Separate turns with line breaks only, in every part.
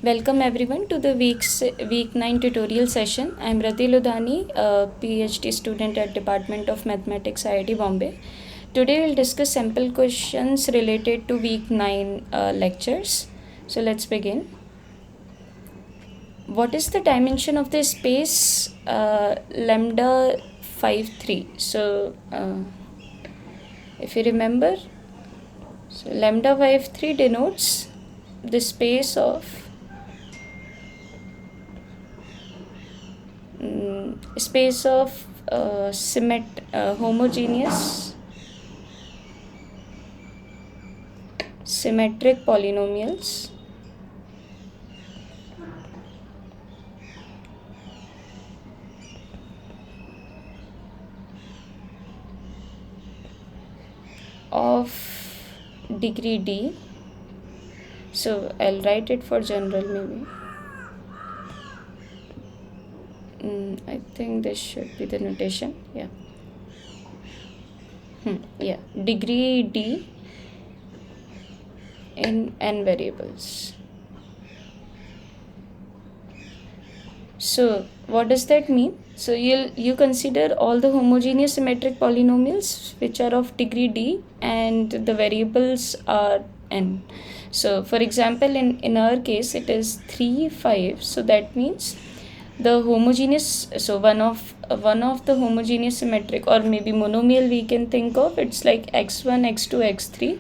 Welcome everyone to the week 9 tutorial session. I am Rati Ludhani, a PhD student at Department of Mathematics, IIT Bombay. Today we'll discuss sample questions related to week 9 lectures. So let's begin. What is the dimension of the space lambda 5 3? So if you remember, so lambda 5 3 denotes the space of homogeneous symmetric polynomials of degree d. So I'll write it for general maybe. I think this should be the notation. Yeah. Degree d in n variables. So what does that mean? So you consider all the homogeneous symmetric polynomials which are of degree d and the variables are n. So for example, in our case it is 3, 5. So that means the homogeneous, so one of the homogeneous symmetric or maybe monomial we can think of, it's like x1, x2, x3,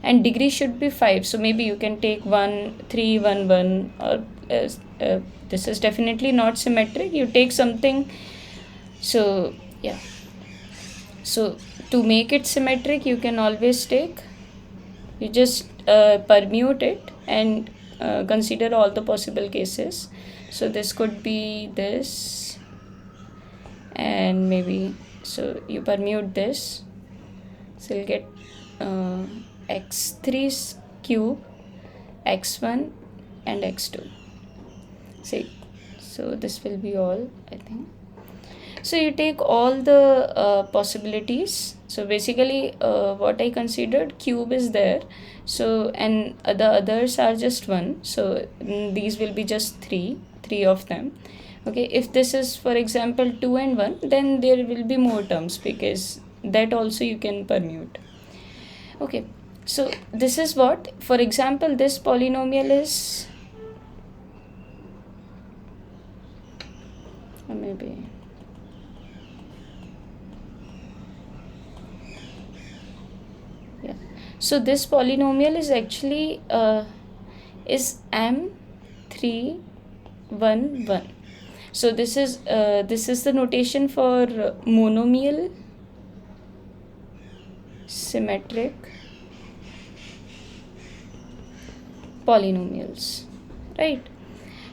and degree should be 5. So maybe you can take 1, 3, 1, 1, or this is definitely not symmetric. You take something. So yeah. So to make it symmetric, you can always you just permute it and consider all the possible cases. So this could be this, and maybe so you permute this, so you'll get x3 cube, x1 and x2. See, so this will be all, I think. So you take all the possibilities. So basically what I considered, cube is there, so and the others are just 1, so these will be just 3 of them. Okay, if this is for example 2 and 1, then there will be more terms because that also you can permute. Okay, so this is what, for example, this polynomial is maybe so this polynomial is actually is M3 1 1. So this is the notation for monomial symmetric polynomials, right?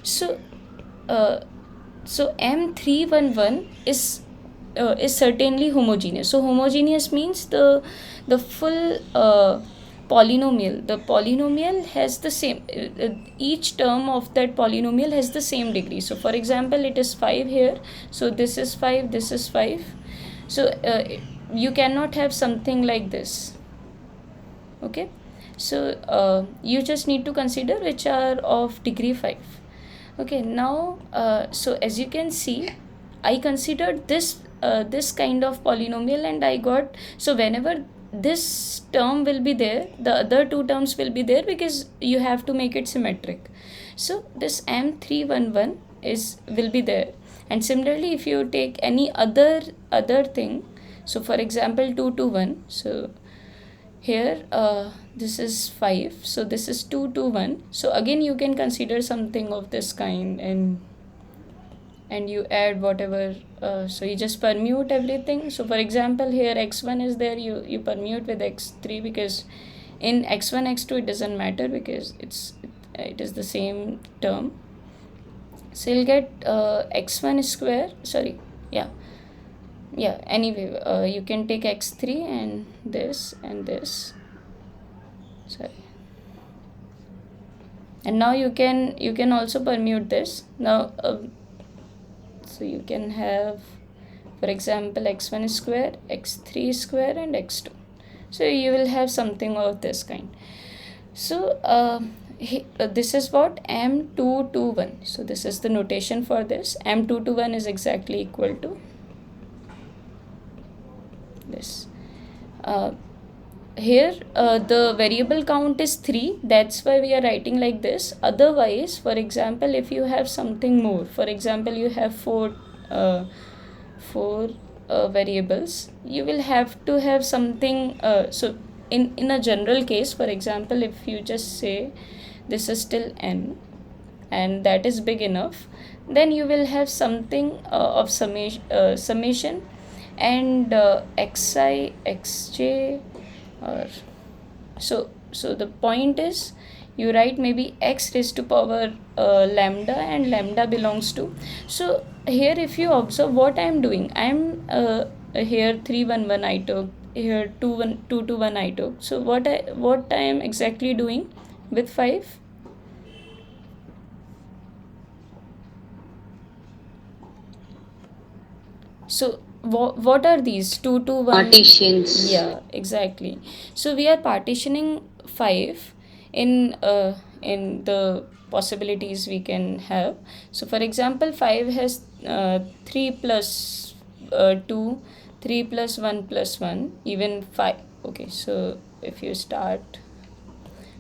So M311 is certainly homogeneous. So homogeneous means the full polynomial. The polynomial has the same. Each term of that polynomial has the same degree. So for example, it is 5 here. So this is 5. This is 5. So you cannot have something like this. Okay. So you just need to consider which are of degree 5. Okay, now so as you can see, I considered this kind of polynomial and I got, so whenever this term will be there, the other two terms will be there because you have to make it symmetric. So this M311 will be there, and similarly if you take any other thing, so for example 2 to 1, so here this is 5, so this is 2 to 1, so again you can consider something of this kind, and you add whatever, so you just permute everything. So for example here x1 is there, you permute with x3 because in x1 x2 it doesn't matter because it is the same term. So you'll get x1 square, anyway you can take x3 and this, and now you can also permute this. Now so you can have, for example, x1 square, x3 square and x2. So you will have something of this kind. So This is what M221. So this is the notation for this. M221 is exactly equal to this. Here the variable count is 3, that's why we are writing like this. Otherwise, for example, if you have something more, for example, you have four variables, you will have to have something. So in a general case, for example, if you just say this is still n and that is big enough, then you will have something of summation and xi xj, or so the point is you write maybe x raised to power lambda, and lambda belongs to. So here if you observe what I am doing, I am here 311 I took, here 221 I took. So what I am exactly doing with 5? So what are these 2 to 1
Partitions.
Yeah, exactly. So we are partitioning 5 in the possibilities we can have. So for example, 5 has 3 plus 2, 3 plus 1 plus 1, even 5. Okay, so if you start,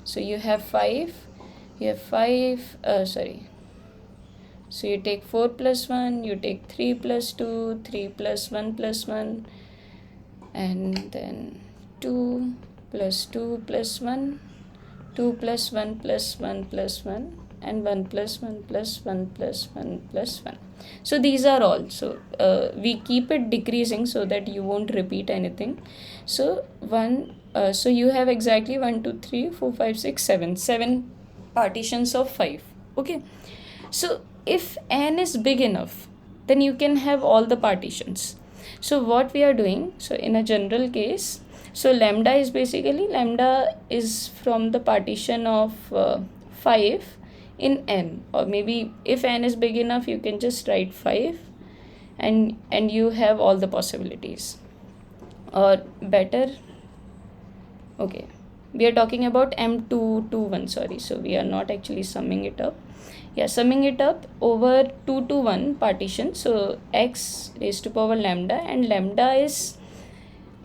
so you have 5, sorry, so you take 4 plus 1, you take 3 plus 2, 3 plus 1 plus 1, and then 2 plus 2 plus 1, 2 plus 1 plus 1 plus 1, and 1 plus 1 plus 1 plus 1 plus 1. So these are all. So we keep it decreasing so that you won't repeat anything. So so you have exactly 1, 2, 3, 4, 5, 6, 7. 7 partitions of 5. Okay. So if n is big enough, then you can have all the partitions. So what we are doing, so in a general case, so lambda is from the partition of 5 in n, or maybe if n is big enough, you can just write 5, and you have all the possibilities. Or better, okay, we are talking about M221, sorry, so we are not actually summing it up. Yeah, summing it up over 2 to 1 partition, so x raised to power lambda, and lambda is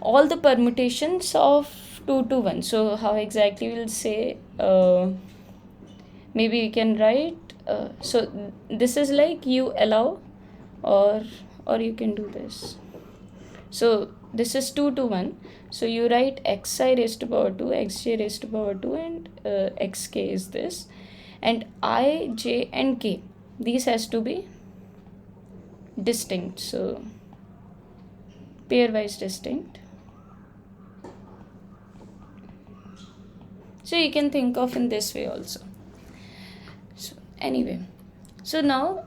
all the permutations of 2 to 1. So how exactly we'll say, maybe we can write, so this is like you allow, or you can do this. So this is 2 to 1. So you write xi raised to power 2, xj raised to power 2, and xk is this. And I, j, and k, these has to be distinct. So pairwise distinct. So you can think of in this way also. So anyway, so now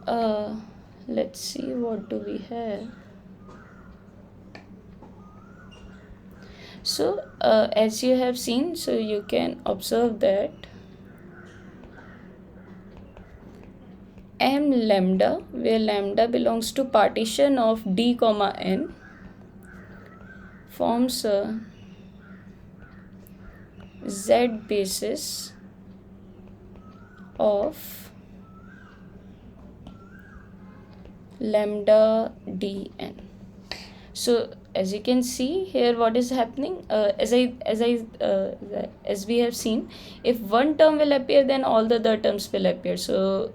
let's see what do we have. So as you have seen, so you can observe that m lambda, where lambda belongs to partition of d comma n, forms a z basis of lambda dn. So as you can see here, what is happening, as we have seen, if one term will appear, then all the other terms will appear. So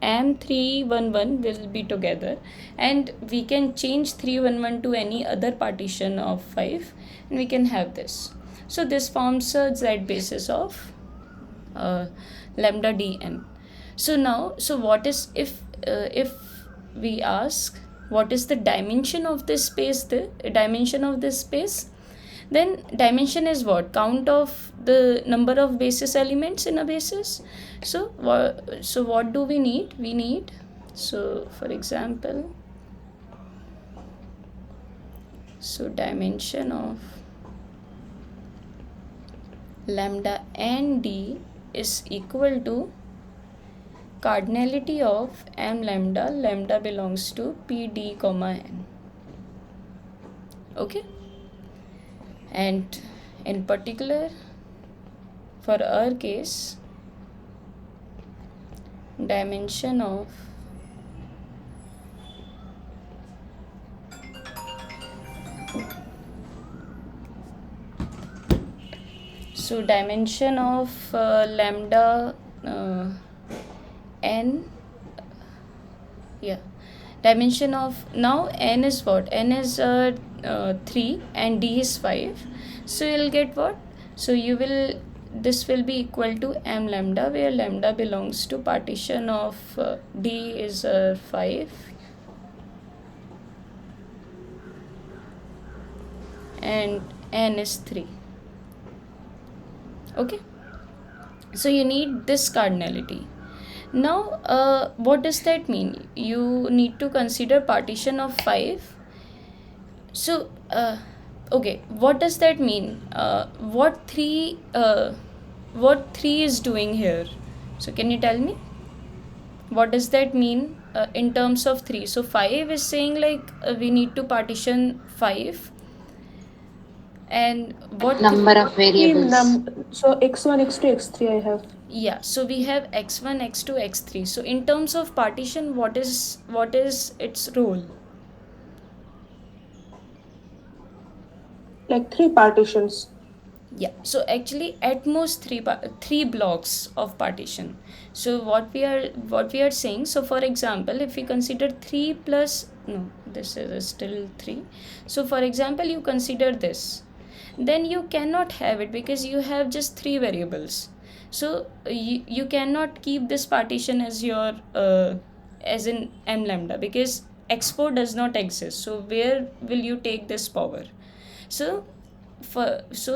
M311 will be together, and we can change 311 to any other partition of 5, and we can have this. So this forms a z basis of lambda dn. So now, so what is, if we ask what is the dimension of this space, then dimension is what? Count of the number of basis elements in a basis. So what do we need? We need, so for example, so dimension of lambda n d is equal to cardinality of m lambda, lambda belongs to p d comma n. Okay, and in particular for our case, dimension of lambda n, yeah, dimension of, now n is what, n is 3 and d is 5, so you'll get what, so you will, this will be equal to m lambda, where lambda belongs to partition of d is 5 and n is 3. Okay, so you need this cardinality. Now what does that mean? You need to consider partition of 5. So okay, what does that mean? What 3 is doing here? So can you tell me what does that mean in terms of 3? So 5 is saying like we need to partition 5, and what
Number of variables.
So x1, x2, x3 I have.
Yeah, so we have x1, x2, x3. So in terms of partition, what is its role?
Like 3 partitions.
Yeah, so actually at most three blocks of partition. So what we are saying, so for example, if we consider 3 plus, no, this is still 3. So for example, you consider this, then you cannot have it because you have just 3 variables. So you cannot keep this partition as your as in m lambda, because x4 does not exist. So where will you take this power? So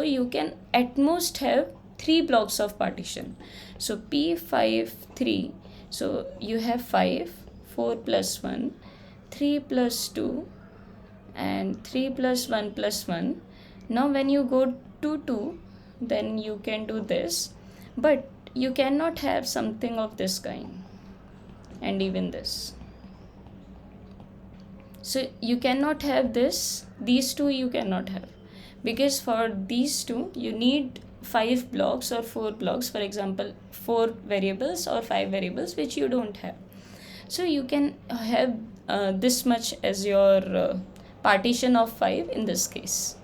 you can at most have 3 blocks of partition. So p5 3, so you have 5, 4 plus 1, 3 plus 2, and 3 plus 1 plus 1. Now when you go to 2, then you can do this, but you cannot have something of this kind, and even this. So you cannot have this, these two you cannot have, because for these two you need 5 blocks or 4 blocks, for example 4 variables or 5 variables, which you don't have. So you can have this much as your partition of 5 in this case.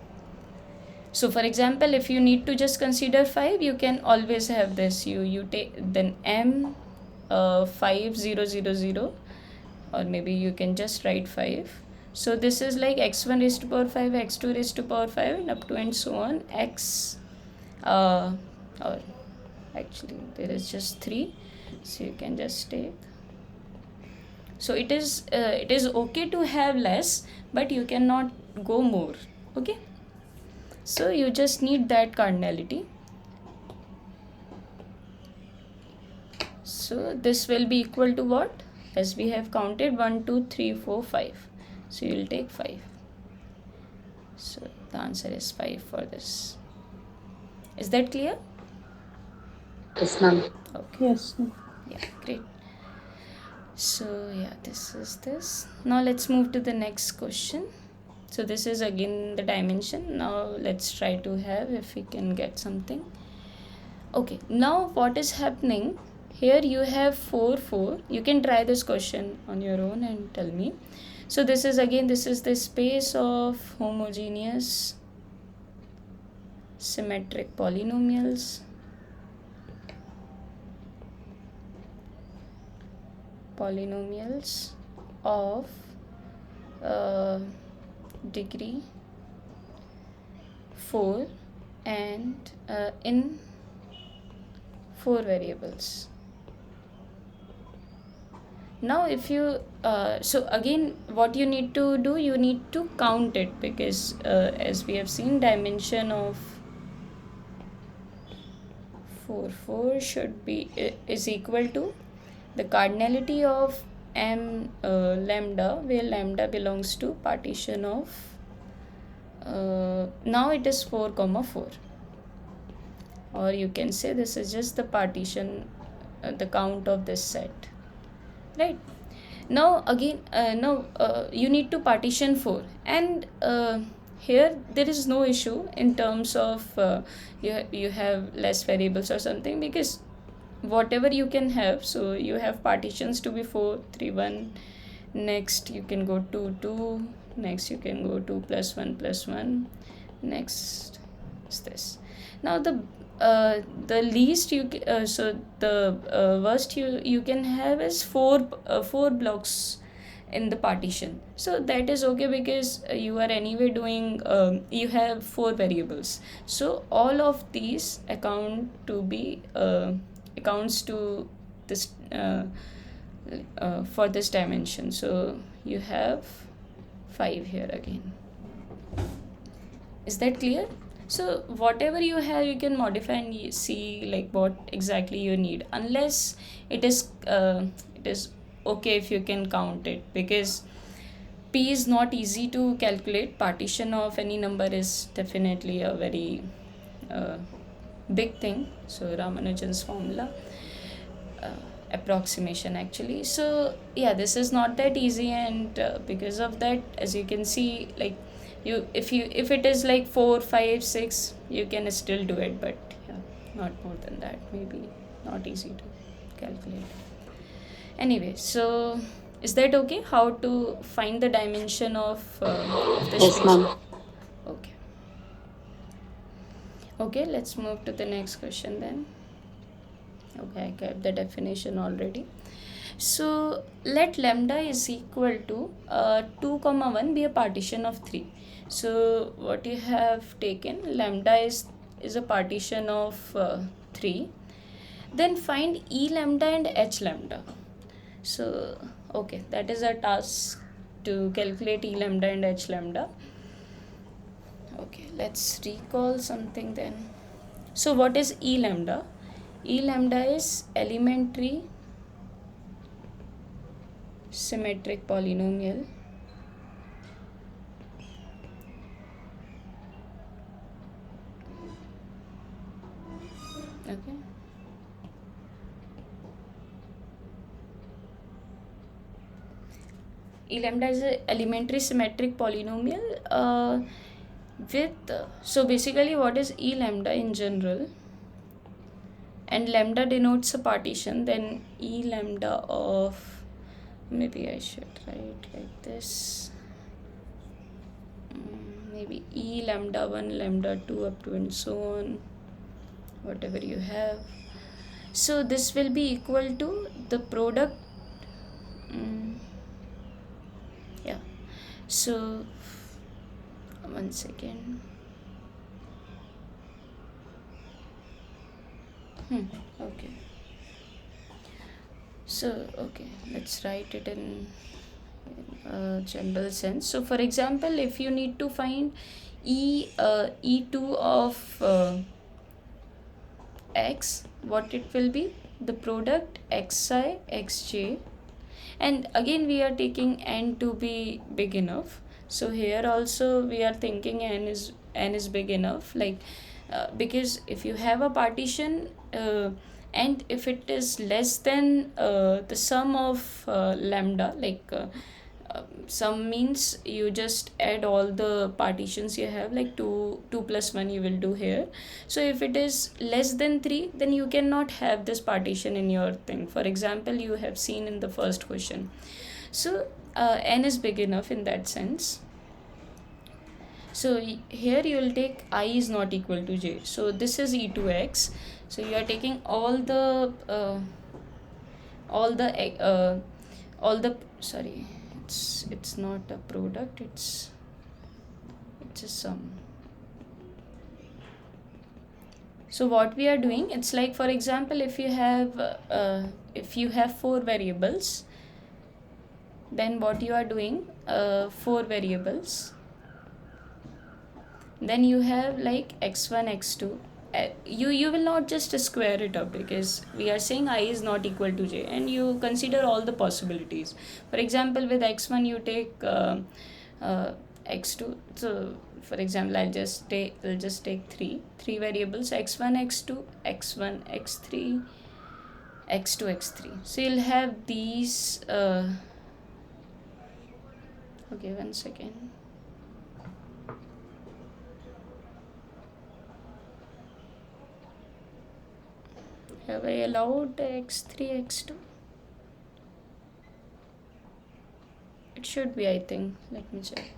So for example, if you need to just consider 5, you can always have this, you take then m 5 0 0 0, or maybe you can just write 5. So this is like x1 raised to power 5, x2 raised to power 5, and up to and so on, x or actually there is just 3, so you can just take. So it is okay to have less, but you cannot go more. Okay, so you just need that cardinality. So this will be equal to what, as we have counted 1 2 3 4 5, so you will take 5. So the answer is 5 for this. Is that clear?
Yes, ma'am.
Okay.
Yes.
Yeah, great. So yeah, this is this. Now let's move to the next question. So this is again the dimension. Now let's try to have if we can get something. Okay, now what is happening here? You have 4 4. You can try this question on your own and tell me. So this is again, this is the space of homogeneous symmetric polynomials. Polynomials of degree 4 and in 4 variables. Now if you so again what you need to do, you need to count it, because as we have seen, dimension of 4 4 should be is equal to the cardinality of m lambda, where lambda belongs to partition of now it is 4 comma 4, or you can say this is just the partition the count of this set, right? Now again you need to partition 4, and here there is no issue in terms of you have less variables or something, because whatever you can have. So you have partitions to be 4 3 1. Next you can go 2 2. Next you can go 2 plus 1. Next is this. Now the least so the worst you can have is four blocks in the partition. So that is okay, because you are anyway doing you have four variables, so all of these accounts to this for this dimension. So you have 5 here again. Is that clear? So whatever you have, you can modify and see like what exactly you need, unless it is okay if you can count it, because p is not easy to calculate. Partition of any number is definitely a very uh, big thing. So Ramanujan's formula, approximation actually. So yeah, this is not that easy, and because of that, as you can see, like if it is like 4 5 6, you can still do it, but yeah, not more than that, maybe not easy to calculate. Anyway, so is that okay, how to find the dimension of the
Yes,
space?
ma'am.
Okay. Okay, let's move to the next question then. Okay, I got the definition already. So let lambda is equal to 2 comma 1 be a partition of 3. So what you have taken, lambda is a partition of 3. Then find e lambda and h lambda. So okay, that is a task to calculate e lambda and h lambda. Okay, let's recall something then. So what is e lambda? E lambda is elementary symmetric polynomial okay. E lambda is an elementary symmetric polynomial with so basically what is e lambda in general, and lambda denotes a partition, then e lambda of, maybe I should write like this, maybe e lambda 1 lambda 2 up to and so on, whatever you have. So this will be equal to the product, yeah. So one second. Okay. So okay, let's write it in general sense. So for example, if you need to find e2 of x, what it will be? The product xi xj, and again we are taking n to be big enough. So here also we are thinking n is big enough, like because if you have a partition and if it is less than the sum of lambda, like sum means you just add all the partitions you have, like 2 plus 1 you will do here. So if it is less than 3, then you cannot have this partition in your thing. For example, you have seen in the first question. So n is big enough in that sense. So here you will take I is not equal to j. So this is e2x. So you are taking all the sorry, it's not a product, it's a sum. So what we are doing, it's like, for example, if you have 4 variables, then what you are doing, 4 variables, then you have like x1 x2. You will not just square it up, because we are saying I is not equal to j, and you consider all the possibilities. For example, with x1 you take x2. So for example, I'll just take three variables, x1 x2 x1 x3 x2 x3. So you'll have these okay, one second. Have I allowed x3, x2? It should be, I think. Let me check.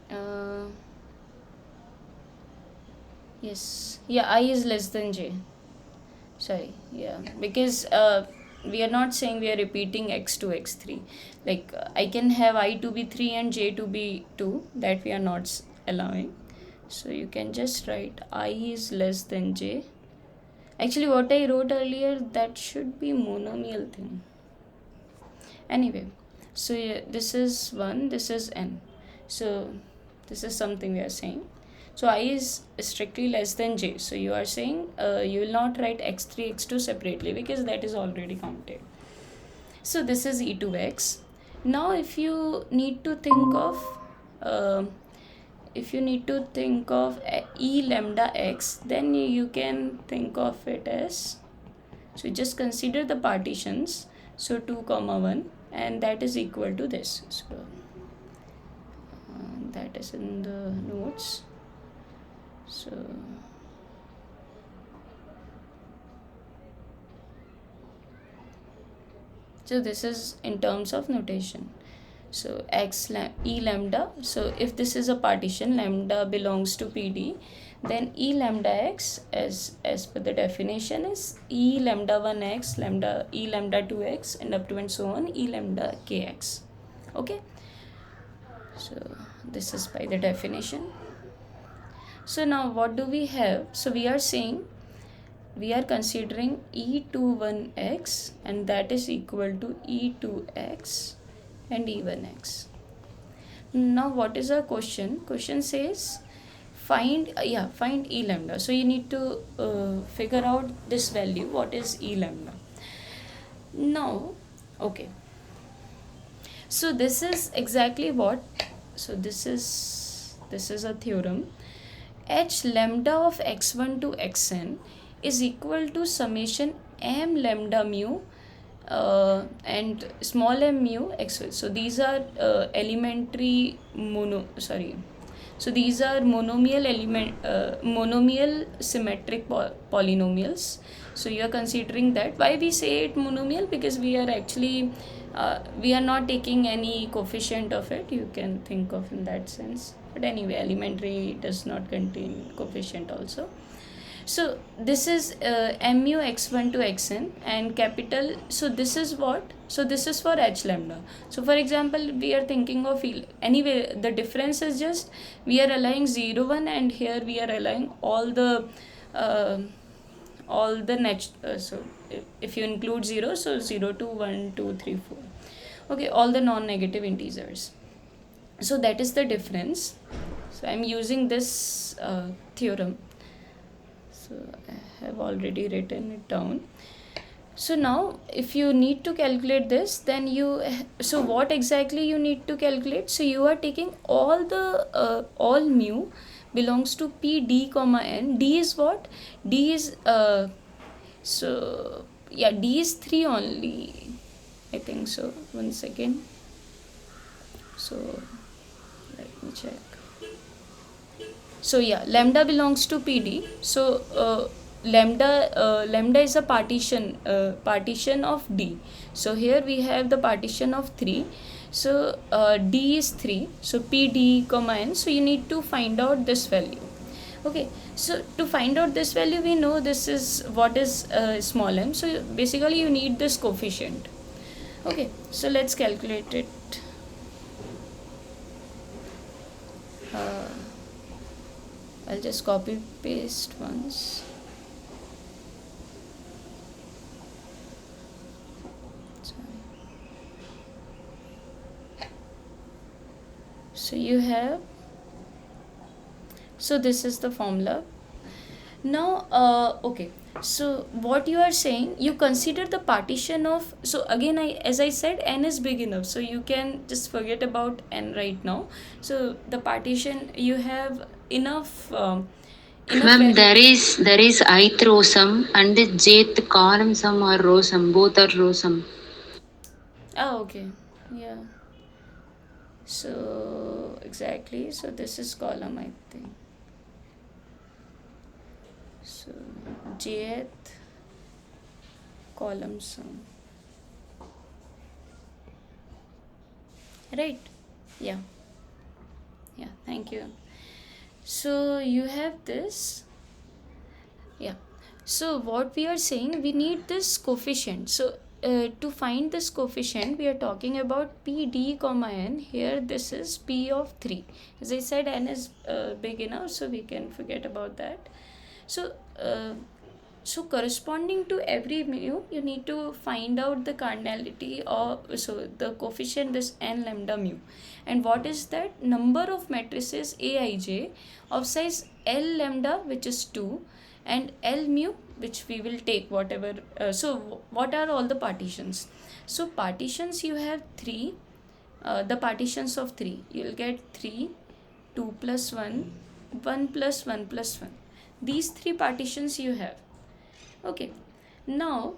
Uh, yes. Yeah, I is less than j. Sorry. Yeah. Because we are not saying we are repeating x2, x3. Like I can have I to be 3 and j to be 2. That we are not allowing. So you can just write I is less than j. Actually, what I wrote earlier, that should be monomial thing. Anyway, so yeah, this is 1, this is n. So this is something we are saying. So I is strictly less than j. So you are saying you will not write x3, x2 separately because that is already counted. So this is e2x. Now if you need to think of uh, e lambda x, then you can think of it as, so just consider the partitions, so 2 comma 1, and that is equal to this. So that is in the notes. So this is in terms of notation. So e lambda, so if this is a partition, lambda belongs to PD, then e lambda x as per the definition is e lambda 1x, lambda e lambda 2x, and up to and so on, e lambda kx. Okay, so this is by the definition. So now what do we have? So we are saying we are considering e21x, and that is equal to e2x and e1x. Now what is our question? Question says find find e lambda. So you need to figure out this value, what is e lambda. Now okay, so this is exactly what, so this is a theorem. H lambda of x1 to xn is equal to summation m lambda mu and small m mu x1. So these are elementary so these are monomial symmetric polynomials. So you are considering that. Why we say it monomial? Because we are actually we are not taking any coefficient of it. You can think of in that sense. But anyway, elementary does not contain coefficient also. So this is mu x1 to xn and capital. So this is what? So this is for h lambda. So for example, we are thinking of anyway, the difference is just we are allowing 0, 1, and here we are allowing all the so if you include 0, so 0 to 1, 2, 3, 4. Okay, all the non-negative integers. So that is the difference. So I'm using this theorem. So I have already written it down. So now if you need to calculate this, then so what exactly you need to calculate? So you are taking all the all mu belongs to p d comma n. D is what? D is so yeah, D is 3 only, I think so. One second. So let me check. So yeah, lambda belongs to PD. So lambda is a partition of D. So here we have the partition of 3. So D is 3. So PD comma n. So you need to find out this value. Okay, so to find out this value, we know this is what is small m. So basically you need this coefficient. Okay, so let's calculate it. I'll just copy paste once. So you have, so this is the formula. Now okay, so what you are saying, you consider the partition of, so again as I said, n is big enough, so you can just forget about n right now. So the partition, you have enough
Ma'am, there is ith row sum and the jth column sum or row sum. Both are row sum.
okay, yeah. So exactly, so this is column, I think. So jth column sum, right? Yeah, yeah, thank you. So you have this. Yeah, so what we are saying, we need this coefficient. So to find this coefficient, we are talking about p d comma n. Here this is p of 3. As I said, n is big enough, so we can forget about that. So so corresponding to every mu, you need to find out the cardinality, or so the coefficient, this n lambda mu. And what is that? Number of matrices aij of size l lambda, which is 2, and l mu, which we will take whatever. So what are all the partitions? So partitions, you have 3. The partitions of 3, you will get 3, 2 plus 1, 1 plus 1 plus 1. These 3 partitions you have. Okay, now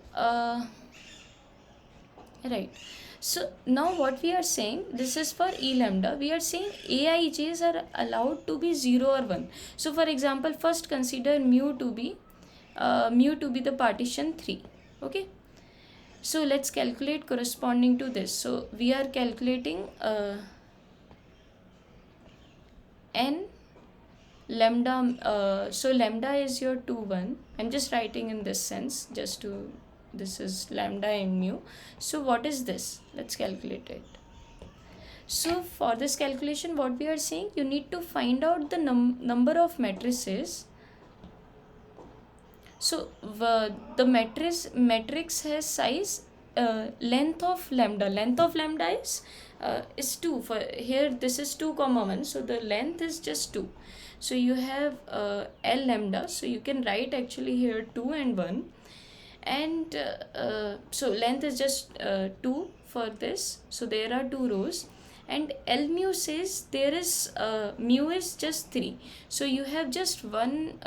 right, so now what we are saying, this is for e lambda, we are saying aij's are allowed to be 0 or 1. So for example, first consider mu to be the partition 3. Okay, so let's calculate corresponding to this. So we are calculating n lambda. So lambda is your 2 1. I'm just writing in this sense, just to, this is lambda and mu. So what is this? Let's calculate it. So for this calculation, what we are saying, you need to find out the number of matrices. So the matrix has size, length of lambda. Length of lambda is 2. For here, this is 2 comma 1. So the length is just 2. So you have l lambda. So you can write actually here 2 and 1. And so length is just 2 for this. So there are 2 rows. And l mu says there is mu is just 3. So you have just one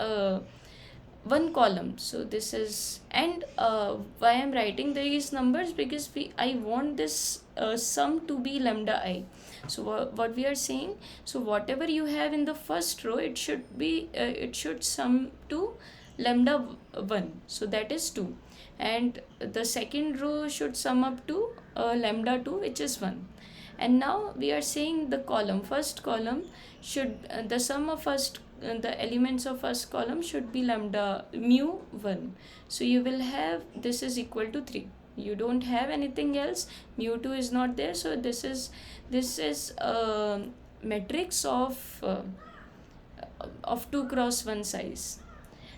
column. So this is, and why I'm writing these numbers, because I want this sum to be lambda I. So what we are saying, so whatever you have in the first row, it should be it should sum to lambda 1, so that is 2, and the second row should sum up to lambda 2, which is 1. And now we are saying the first column should, the sum of the elements of first column should be lambda mu 1. So you will have, this is equal to 3. You don't have anything else, mu 2 is not there. So this is a matrix of 2 cross 1 size.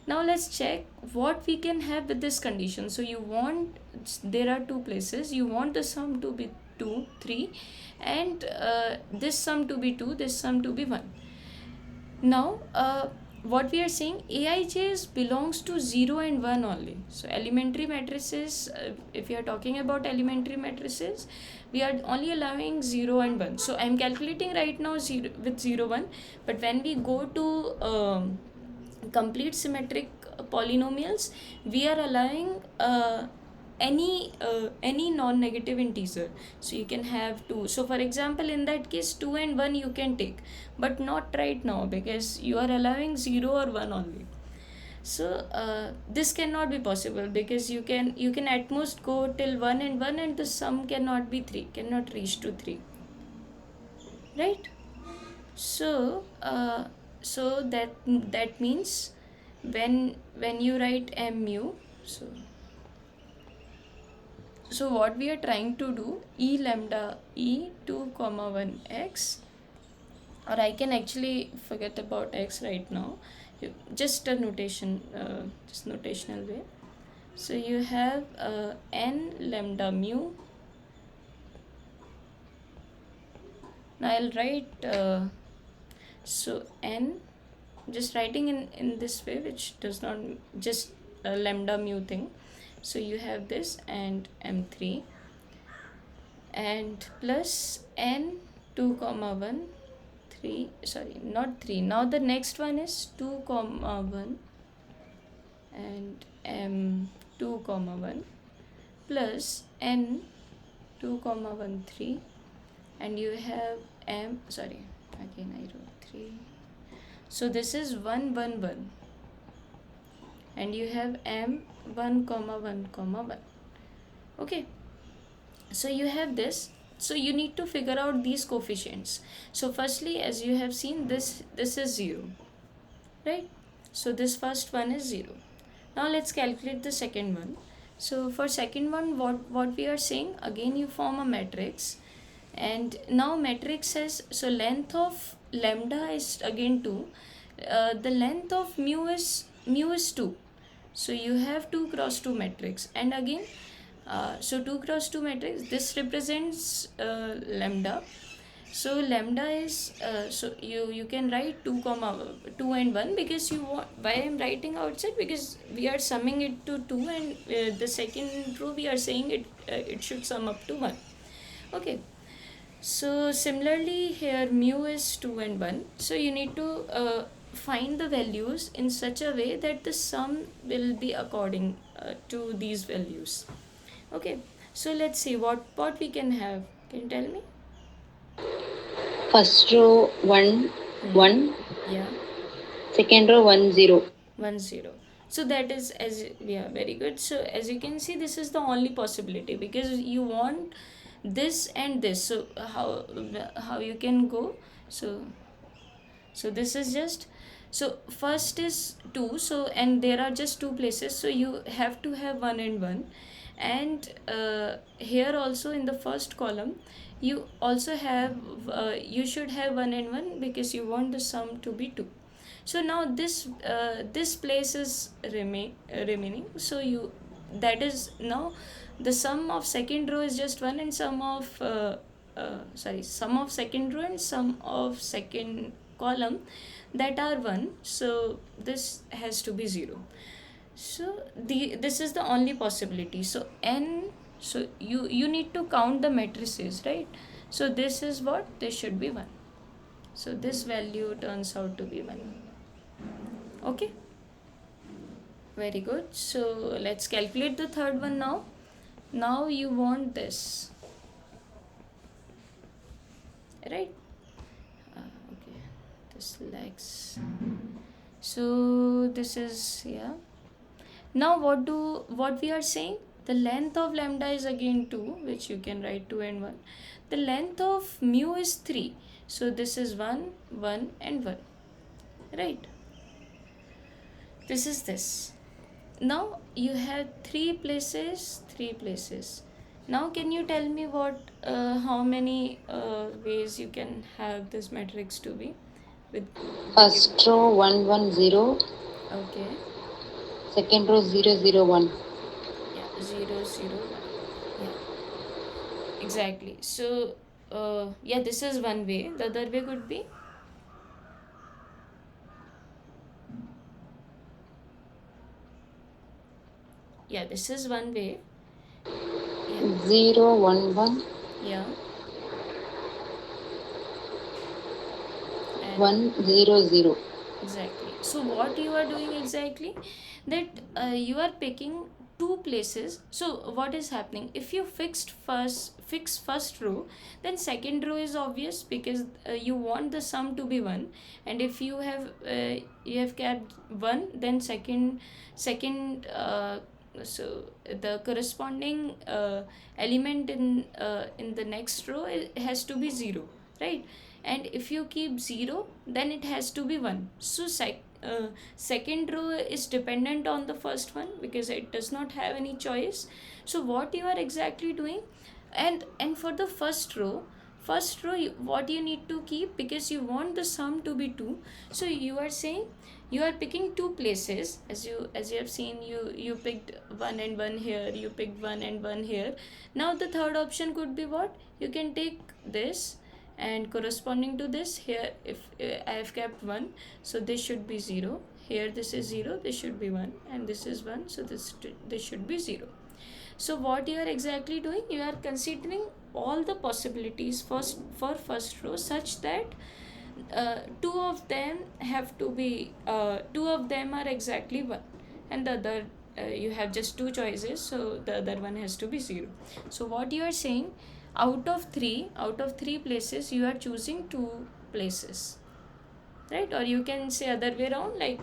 Now let's check what we can have with this condition. So you want, there are 2 places, you want the sum to be 2 3, and this sum to be 2, this sum to be 1. Now what we are saying, aij's belongs to 0 and 1 only. So elementary matrices, if you are talking about elementary matrices, we are only allowing 0 and 1. So I am calculating right now 0 with 0 1, but when we go to complete symmetric polynomials, we are allowing any non-negative integer. So you can have 2. So for example, in that case 2 and 1 you can take, but not right now, because you are allowing 0 or 1 only. So this cannot be possible, because you can at most go till 1 and 1, and the sum cannot be 3, cannot reach to 3, right? So so that means when you write mu, so what we are trying to do, e lambda e 2 comma 1 x, or I can actually forget about x right now, just a notation, just notational way. So you have n lambda mu. Now I'll write so n, just writing in this way, which does not just a lambda mu thing. So you have this and m3, and plus n 2 comma 1 3, sorry, not 3. Now the next one is 2 comma 1 and m2 comma 1 plus n 2 comma 1 3 and you have m, sorry, again I wrote 3. So this is 1 1 1, and you have m 1 comma 1 comma 1. Okay, so you have this. So you need to figure out these coefficients. So firstly, as you have seen, this is 0, right? So this first one is 0. Now let's calculate the second one. So for second one, what we are saying, again you form a matrix, and now matrix has, so length of lambda is again 2, the length of mu is 2. So you have 2 cross 2 matrix, and again so 2 cross 2 matrix, this represents lambda. So lambda is, so you can write 2 comma 2 and 1, because you want, why I'm writing outside, because we are summing it to 2, and the second row we are saying it should sum up to 1. Okay, so similarly here mu is 2 and 1. So you need to find the values in such a way that the sum will be according to these values. Okay, so let's see what we can have. Can you tell me?
First row 1 1,
Yeah,
second row 1 0.
1 0. So that is, as, yeah, very good. So as you can see, this is the only possibility, because you want this and this. So how you can go? So this is just, so first is 2, so, and there are just 2 places, so you have to have 1 and 1. And here also in the first column you also have, you should have 1 and 1, because you want the sum to be 2. So now this place is remaining, so you, that is now the sum of second row is just 1, and sum of sum of second row and sum of second column, that are 1. So this has to be 0. So this is the only possibility. So n, so you need to count the matrices, right? So this is what, this should be 1. So this value turns out to be 1. Okay, very good. So let's calculate the third one now. Now you want this, right? Okay, this legs. So this is, yeah. Now what we are saying, the length of lambda is again 2, which you can write 2 and 1. The length of mu is 3. So this is 1 1 and 1, right? This is this. Now you have 3 places. Now can you tell me how many ways you can have this matrix to be with?
First row 1 1 0,
Okay,
second row 0 0 1.
yeah, 0 0 1, yeah, exactly. So yeah, this is one way. The other way could be, yeah, this is one way. Yeah,
0 1 1,
yeah, and
1 0 0.
exactly. So what you are doing exactly, that you are picking 2 places. So what is happening, if you fix first row, then second row is obvious, because you want the sum to be 1. And if you have kept 1, then second so the corresponding element in the next row, it has to be 0, right? And if you keep 0, then it has to be 1. So second row is dependent on the first one, because it does not have any choice. So what you are exactly doing, and for the first row what you need to keep, because you want the sum to be 2. So you are saying, you are picking 2 places, as you have seen, you picked 1 and 1 here, you picked 1 and 1 here. Now the third option could be what, you can take this, and corresponding to this, here if I have kept 1, so this should be 0. Here this is 0, this should be 1, and this is 1, so this should be 0. So what you are exactly doing, you are considering all the possibilities for first row, such that two of them have to be two of them are exactly 1, and the other you have just 2 choices, so the other one has to be 0. So what you are saying, out of three places you are choosing two places, right? Or you can say other way around, like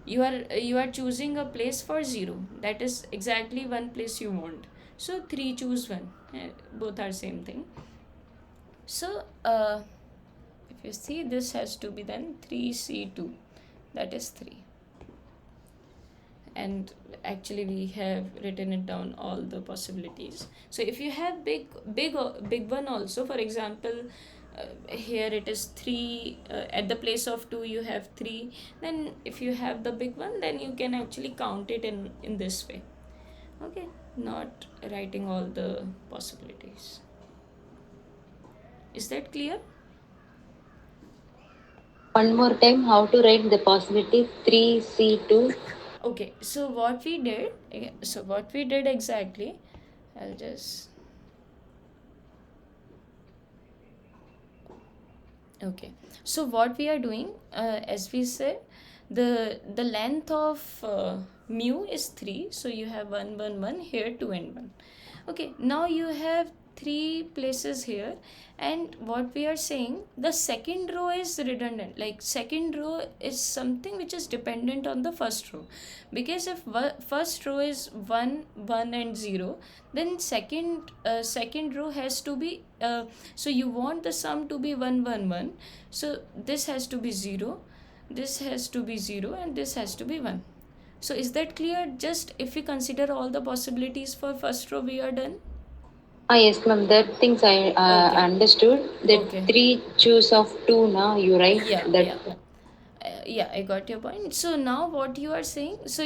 you are choosing a place for 0, that is exactly one place you want. So 3 choose 1, both are same thing. So if you see, this has to be then 3C2, that is 3. And actually we have written it down, all the possibilities. So if you have big one also, for example, here it is 3, at the place of 2 you have 3, then if you have the big one, then you can actually count it in this way. Okay, not writing all the possibilities. Is that clear?
One more time, how to write the possibility 3C2?
Okay, so what we did exactly, I'll just, okay, so what we are doing, as we said, the length of mu is 3, so you have 1 1 1 here, 2 and 1. Okay, now you have 3 places here, and what we are saying, the second row is redundant, like second row is something which is dependent on the first row, because if first row is 1 1 and 0, then second row has to be, so you want the sum to be 1 1 1, so this has to be 0, this has to be 0, and this has to be 1. So is that clear? Just if we consider all the possibilities for first row, we are done.
Ah, yes, ma'am. That things I
Okay.
understood. That
Okay.
three choose of two. Now you write
Yeah,
that.
yeah. Yeah, I got your point. So now what you are saying, so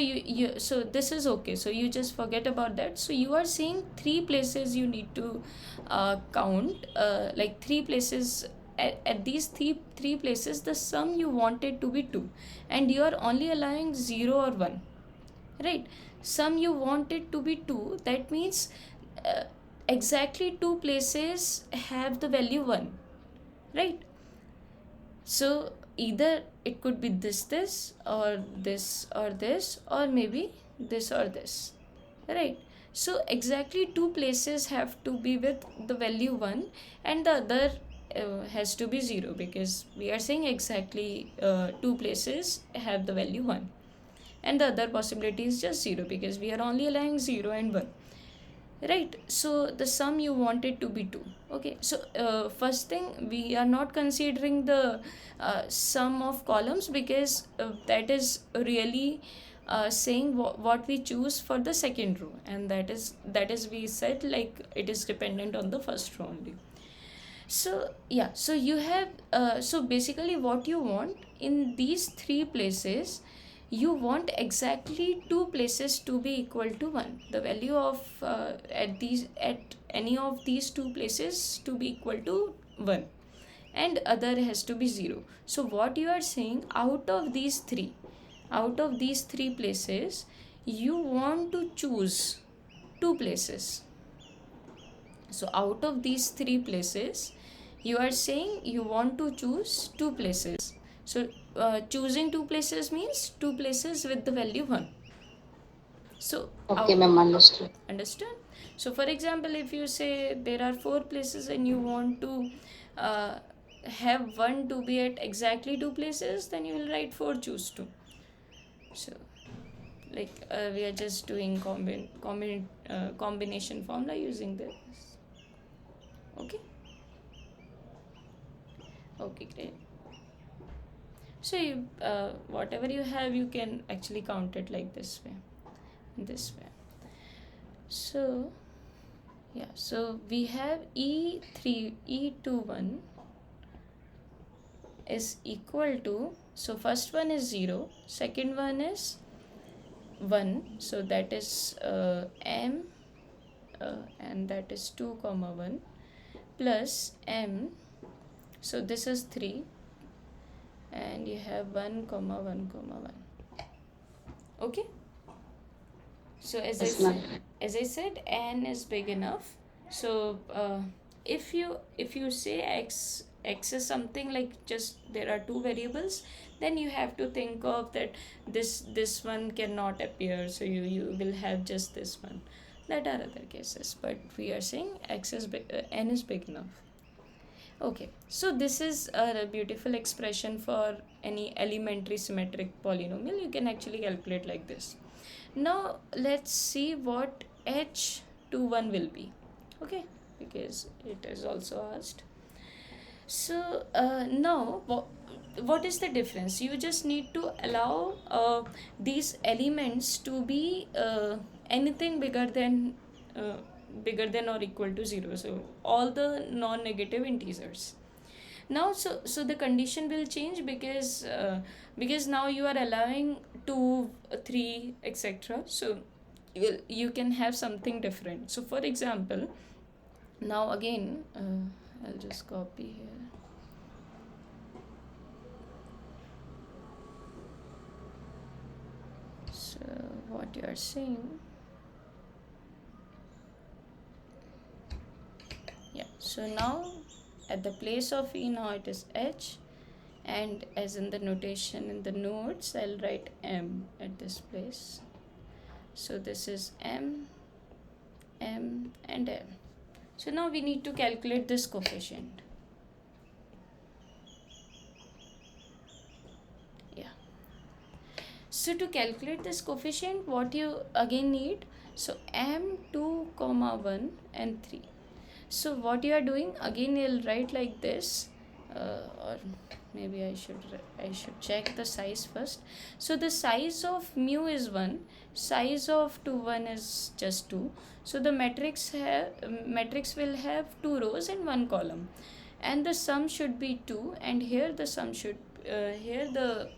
so this is okay, so you just forget about that. So you are saying 3 places you need to count, like 3 places, at these three places the sum you wanted to be 2, and you are only allowing 0 or 1, right? Sum you want it to be 2, that means uh, exactly 2 places have the value 1, right? So either it could be this or this or this, or maybe this or this, right? So exactly 2 places have to be with the value 1, and the other has to be 0, because we are saying exactly 2 places have the value 1, and the other possibility is just 0, because we are only allowing 0 and 1, right? So the sum you want it to be 2. Okay, so first thing, we are not considering the sum of columns, because that is really saying what we choose for the second row, and that is we said, like it is dependent on the first row only. So yeah, so you have, so basically what you want in these 3 places, you want exactly 2 places to be equal to 1, the value of at any of these 2 places to be equal to 1, and other has to be 0. So what you are saying, out of these three places, you want to choose 2 places. So out of these 3 places, you are saying you want to choose 2 places. So choosing 2 places means 2 places with the value 1. So
Okay, ma'am. Understood.
understand? So for example, if you say there are 4 places and you want to uh, have one to be at exactly 2 places, then you will write 4 choose 2. So like we are just doing combination formula using this. Okay. Okay, great. So you, whatever you have, you can actually count it like this way, this way. So yeah, so we have E21 is equal to, so first one is 0, second one is 1, so that is M, and that is 2 comma 1, plus M, so this is 3, and you have 1 comma 1 comma 1. Okay. So
Yes, ma'am.
as I said, n is big enough. So if you say x is something like just there are two variables, then you have to think of that this one cannot appear. So you will have just this one. that are other cases, but we are saying x is n is big enough. Okay, so this is a beautiful expression for any elementary symmetric polynomial. You can actually calculate like this. Now let's see what h21 will be. Okay, because it is also asked. So now what is the difference? You just need to allow these elements to be anything uh, bigger than or equal to 0. So all the non-negative integers. Now so the condition will change because now you are allowing 2, 3, etc. So you can have something different. So for example, now again I'll just copy here. So what you are saying, yeah, so now at the place of e, now it is h, and as in the notation in the notes I'll write m at this place. So this is m, m and m. So now we need to calculate this coefficient. Yeah, so to calculate this coefficient, what you again need, so m2 comma 1 and 3. So what you are doing, again you'll write like this, or maybe I should check the size first. So the size of mu is 1, size of 1 is just 2. So the matrix will have 2 rows and 1 column, and the sum should be 2, and here the sum should here the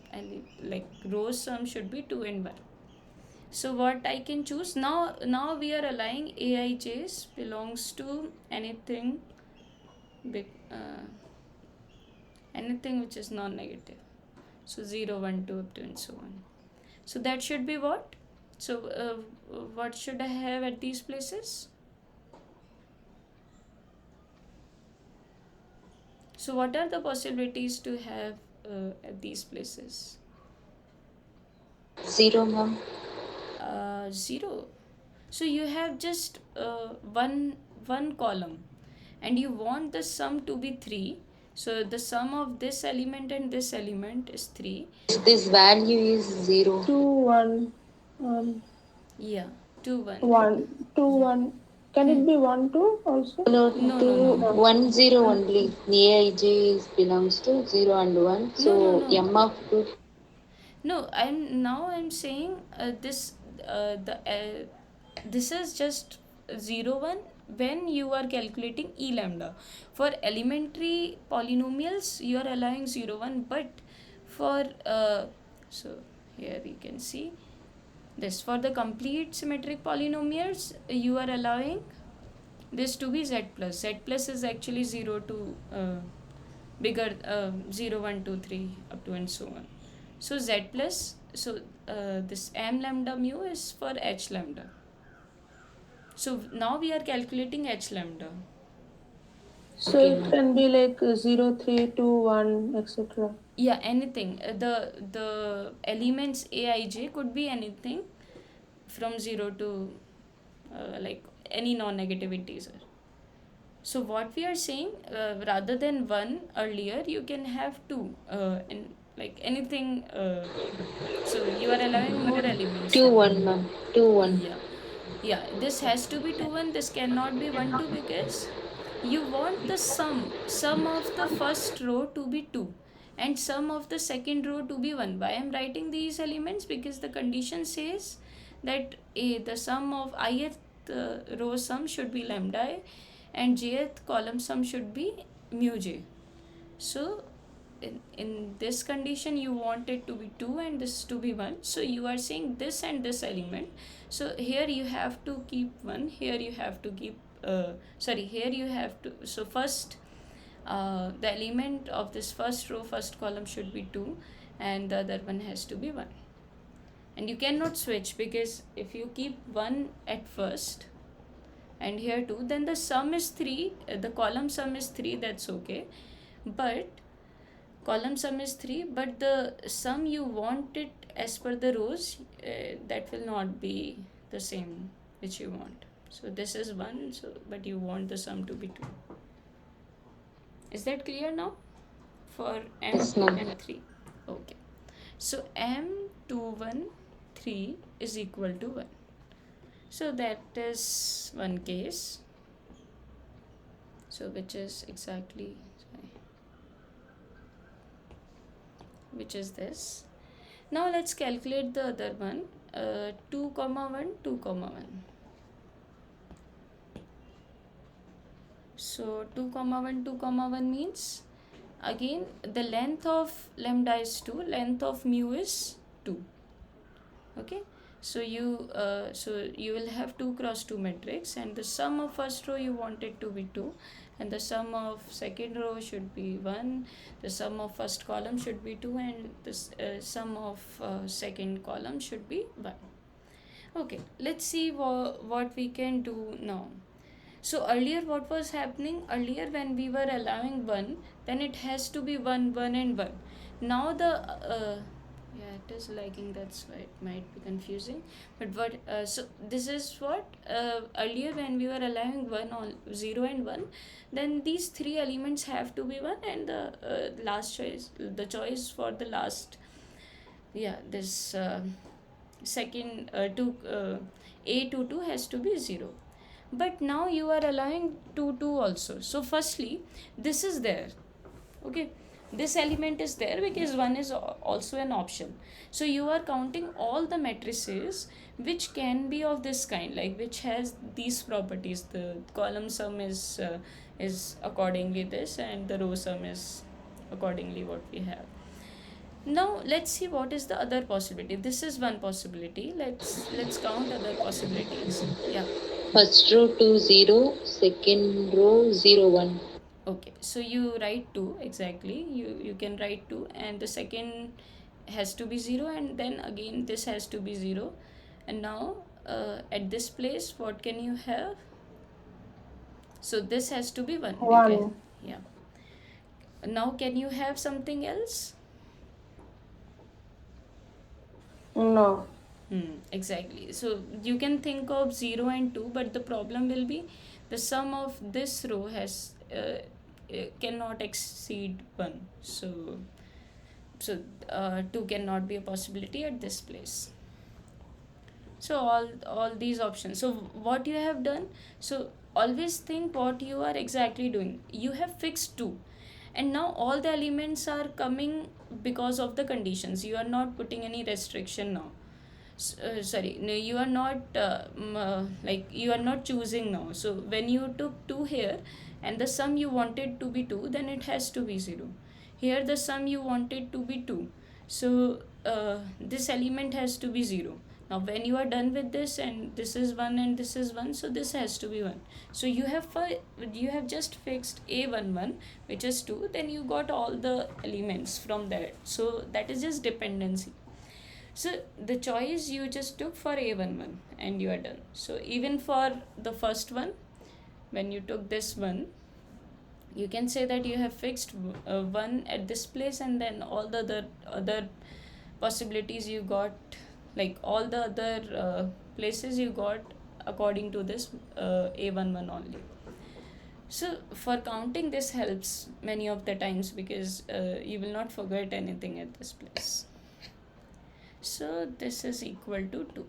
like row sum should be 2 and 1. So what I can choose now we are allowing aij's belongs to anything big, anything which is non-negative. So 0, 1, 2 up to and so on. So that should be what? So what should I have at these places? So what are the possibilities to have at these places?
0, ma'am.
0. So you have just one column, and you want the sum to be 3. So the sum of this element and this element is 3.
This value is 0.
2, 1,
Yeah, 2, 1.
1, 2, 1. Can it be 1, 2 also?
No,
No,
2,
no, no, no.
1, 0 only. Aij belongs to 0 and 1.
No, no,
So
no.
m of 2.
No, I'm saying this is just 0, 1 when you are calculating e lambda. For elementary polynomials you are allowing 0, 1, but for so here you can see this, for the complete symmetric polynomials you are allowing this to be z plus. Z plus is actually 0 to bigger 0, 1, 2, 3 up to and so on. So z plus, so this m lambda mu is for h lambda. So now we are calculating h lambda.
So
Okay,
it
ma'am.
can be like 0, 3, 2, 1, etc.
Yeah, anything. The elements aij could be anything from 0 to like any non-negative integer. So what we are saying, rather than 1 earlier, you can have 2, and like anything. So you are allowing more elements
2,
now.
1, ma'am. 2, 1.
Yeah, yeah. This has to be 2, 1. This cannot be 1, 2, because you want the sum of the first row to be 2 and sum of the second row to be 1. Why I am writing these elements? Because the condition says that the sum of ith row sum should be lambda I, and jth column sum should be mu j. So in this condition you want it to be 2 and this to be 1. So you are saying this and this element. So here you have to keep 1, here you have to keep here you have to, so first the element of this first row first column should be 2 and the other one has to be 1. And you cannot switch, because if you keep 1 at first and here 2, then the sum is 3, the column sum is 3, that's okay, but column sum is 3, but the sum you want it as per the rows, that will not be the same which you want. So this is 1, so but you want the sum to be 2. Is that clear now for
Yes, ma'am.
M3? Okay. So M213 is equal to 1. So that is one case. So which is exactly, sorry, which is this. Now let's calculate the other one, 2 comma 1, 2 comma 1. So 2 comma 1, 2 comma 1 means, again the length of lambda is 2, length of mu is 2. Okay, so you will have 2 cross 2 matrix, and the sum of first row you want it to be 2, and the sum of second row should be 1, the sum of first column should be 2, and the sum of second column should be 1. Okay, let's see what we can do now. So earlier what was happening, earlier when we were allowing 1, then it has to be 1, 1 and 1. Now the yeah, it is lagging, that's why it might be confusing. But what so this is what earlier when we were allowing 1 on 0 and 1, then these three elements have to be 1, and the last choice, the choice for the last, yeah, this second A22 has to be 0. But now you are allowing 2 2 also. So firstly this is there, okay, this element is there because 1 is also an option. So you are counting all the matrices which can be of this kind, like which has these properties. The column sum is accordingly this, and the row sum is accordingly what we have. Now let's see what is the other possibility. This is one possibility. Let's count other possibilities. Yeah.
First row 2 0, second row 0 1.
Okay, so you write 2 exactly. You can write 2, and the second has to be 0, and then again this has to be 0. And now at this place what can you have? So this has to be 1 because,
1.
yeah. Now can you have something else?
No.
Exactly. So you can think of 0 and 2, but the problem will be the sum of this row has cannot exceed 1. So 2 cannot be a possibility at this place. So all these options. So what you have done, so always think what you are exactly doing. You have fixed 2, and now all the elements are coming because of the conditions. You are not putting any restriction now. Sorry, no, you are not like you are not choosing now. So when you took 2 here, and the sum you wanted to be 2, then it has to be 0. Here the sum you wanted to be 2, so this element has to be 0. Now when you are done with this, and this is 1 and this is 1, so this has to be 1. So you have just fixed a11, which is 2, then you got all the elements from that. So that is just dependency. So the choice you just took for a11, and you are done. So even for the first one, when you took this one, you can say that you have fixed 1 at this place, and then all the other possibilities you got, like all the other places you got according to this a11 only. So for counting, this helps many of the times because you will not forget anything at this place. So this is equal to 2.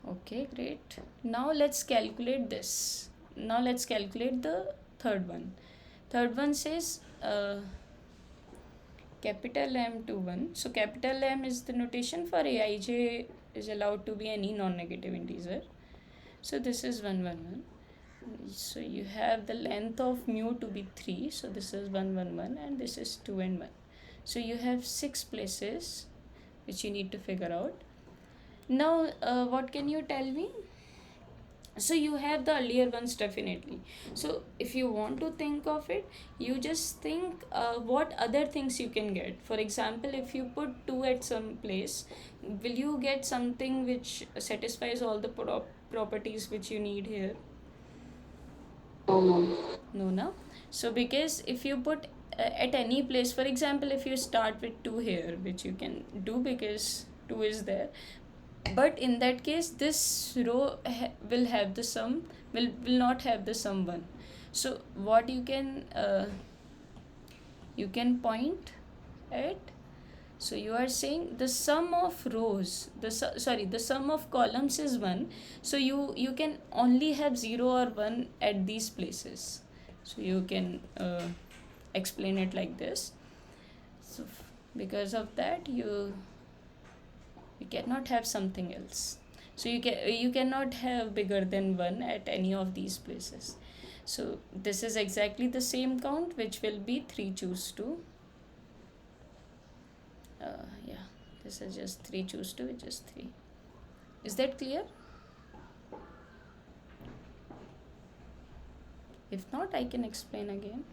Okay, great. Now let's calculate this. Now let's calculate the third one. Third one says capital M21. So capital M is the notation for Aij is allowed to be any non-negative integer. So this is 111. So you have the length of mu to be 3. So this is 111, and this is 2 and 1. So you have 6 places which you need to figure out. Now what can you tell me? So you have the earlier ones definitely. So if you want to think of it, you just think what other things you can get. For example, if you put 2 at some place, will you get something which satisfies all the properties which you need here?
No, ma'am.
No, no. So because if you put at any place, for example, if you start with 2 here, which you can do because 2 is there, but in that case this row will have the sum, will not have the sum 1. So what you can point at, so you are saying the sum of rows, the sum of columns is 1, so you can only have 0 or 1 at these places. So you can explain it like this. So because of that you cannot have something else. So you cannot have bigger than 1 at any of these places. So this is exactly the same count, which will be 3 choose 2. Yeah, this is just 3 choose 2, which is 3. Is that clear? If not, I can explain again.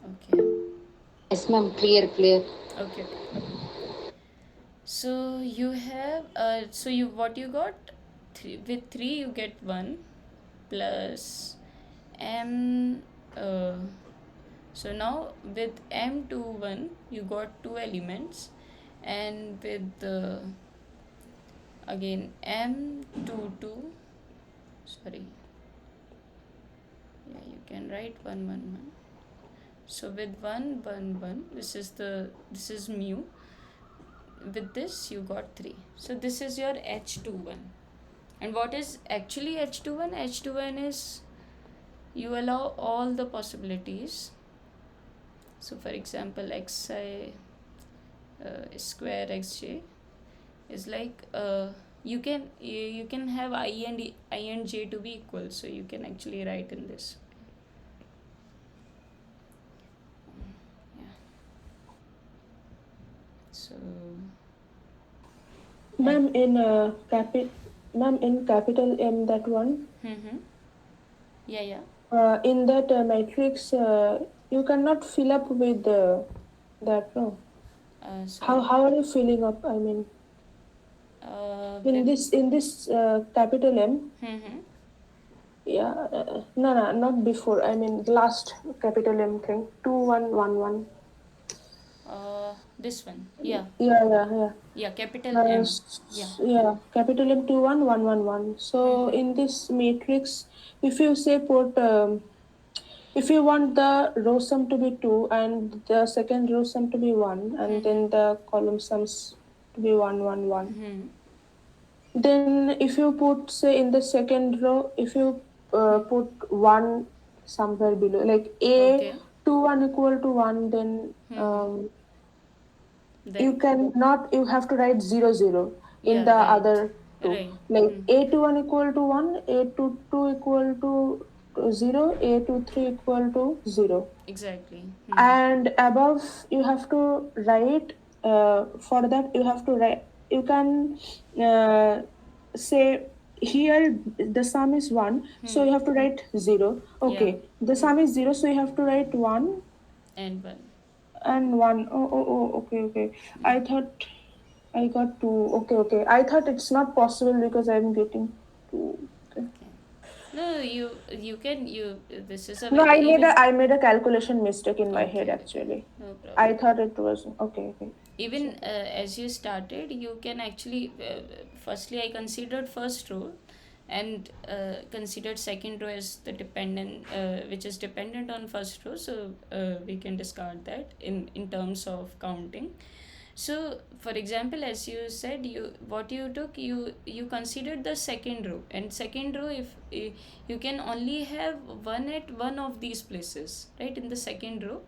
Okay.
Yes, ma'am. Clear.
Okay. So you have so you what you got, with 3 you get 1 plus m. So now with m21 you got 2 elements, and with again m22, sorry, yeah, you can write 1 1 1. So with 1 1 1, this is mu. With this you got 3. So this is your h21. And what is actually h21? H21 is you allow all the possibilities. So for example, xi square xj is like you can have I and j to be equal, so you can actually write in this. Yeah. So
Ma'am, in capital M, that one,
yeah.
in that matrix, you cannot fill up with that, no?
Sorry.
How are you filling up? I mean, in this capital M, yeah, no, not before. I mean, the last capital M thing, 2111.
This one, yeah.
Yeah.
Capital M. Yeah.
Yeah, capital M 21111. So in this matrix, if you say put if you want the row sum to be 2 and the second row sum to be 1 and then the column sums to be 111, then if you put, say, in the second row, if you put 1 somewhere below, like
Okay.
a 21 equal to 1, then you
Then
can not, you have to write 0 0 in
yeah,
the
right,
other two,
right.
like a21 equal to 1, a22 equal to 0, a23 equal to 0,
Exactly.
and above you have to write, for that you have to write, you can say here the sum is 1, so you have to write 0.
Yeah.
Okay, the sum is 0, so you have to write 1
And 1.
and 1. Okay. I thought I got 2. Okay. I thought it's not possible because I'm getting 2. Okay.
No, you can you this is a
No,
very even.
I made a calculation mistake in my head
Okay,
actually.
no problem.
I thought it was okay. It's
Even
okay.
as you started, you can actually firstly I considered first row, and considered second row as the dependent, which is dependent on first row, so we can discard that in terms of counting. So for example, as you said, you took, you considered the second row, and second row, if you can only have 1 at one of these places, right? In the second row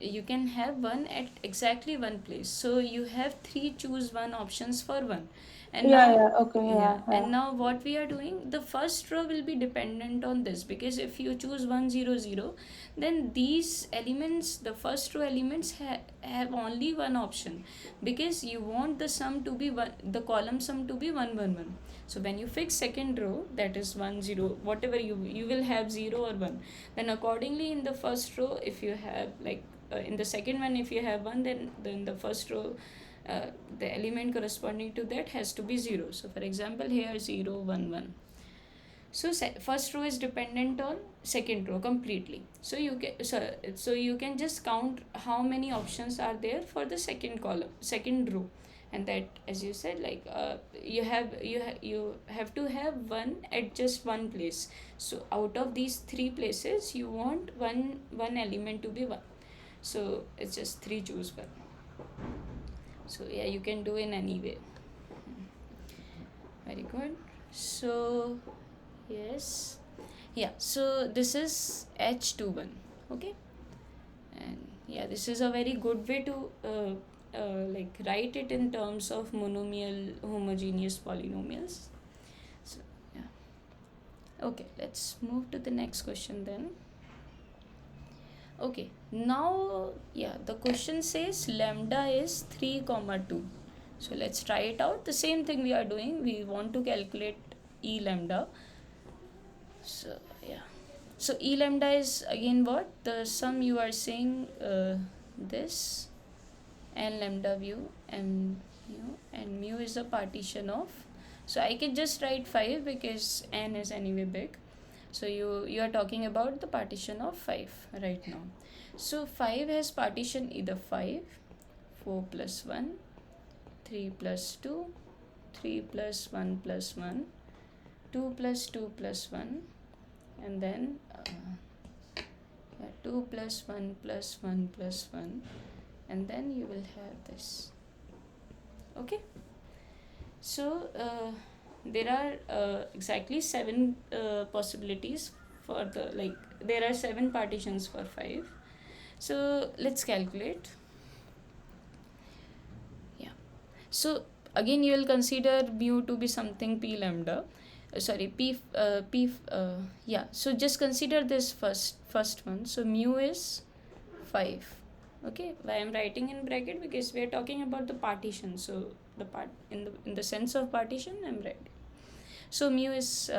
you can have 1 at exactly one place, so you have 3 choose 1 options for 1. And now,
Okay,
yeah,
yeah.
and now what we are doing, the first row will be dependent on this, because if you choose 1 0 0, then these elements, the first row elements, have only one option, because you want the sum to be one, the column sum to be 1 1 1. So when you fix second row, that is 1 0, whatever you will have 0 or 1, then accordingly in the first row, if you have like in the second one, if you have 1, then the first row, the element corresponding to that has to be 0. So for example, here 0 1 1. So first row is dependent on second row completely. So you can just count how many options are there for the second row, and that, as you said, like you have to have one at just one place. So out of these three places, you want one element to be one. So it's just three, choose one. So yeah, you can do in any way. Very good. So yes, yeah, so this is H21. Okay, and yeah, this is a very good way to like write it in terms of monomial homogeneous polynomials. So yeah, okay, let's move to the next question then. Okay, now yeah, the question says lambda is 3 comma 2. So let's try it out. The same thing we are doing, we want to calculate E lambda. So yeah, so E lambda is again what? The sum you are saying this n lambda mu m mu, and mu is a partition of, so I can just write 5 because n is anyway big. So you are talking about the partition of 5 right now. So 5 has partition either 5, 4 plus 1, 3 plus 2, 3 plus 1 plus 1, 2 plus 2 plus 1, and then 2 plus 1 plus 1 plus 1, and then you will have this. Okay, so there are exactly 7 possibilities for the, like there are 7 partitions for 5. So let's calculate. Yeah, so again you will consider mu to be something p lambda, yeah, so just consider this first one. So mu is 5. Okay, why I'm writing in bracket? Because we are talking about the partition, so the part in the sense of partition I'm writing. So mu is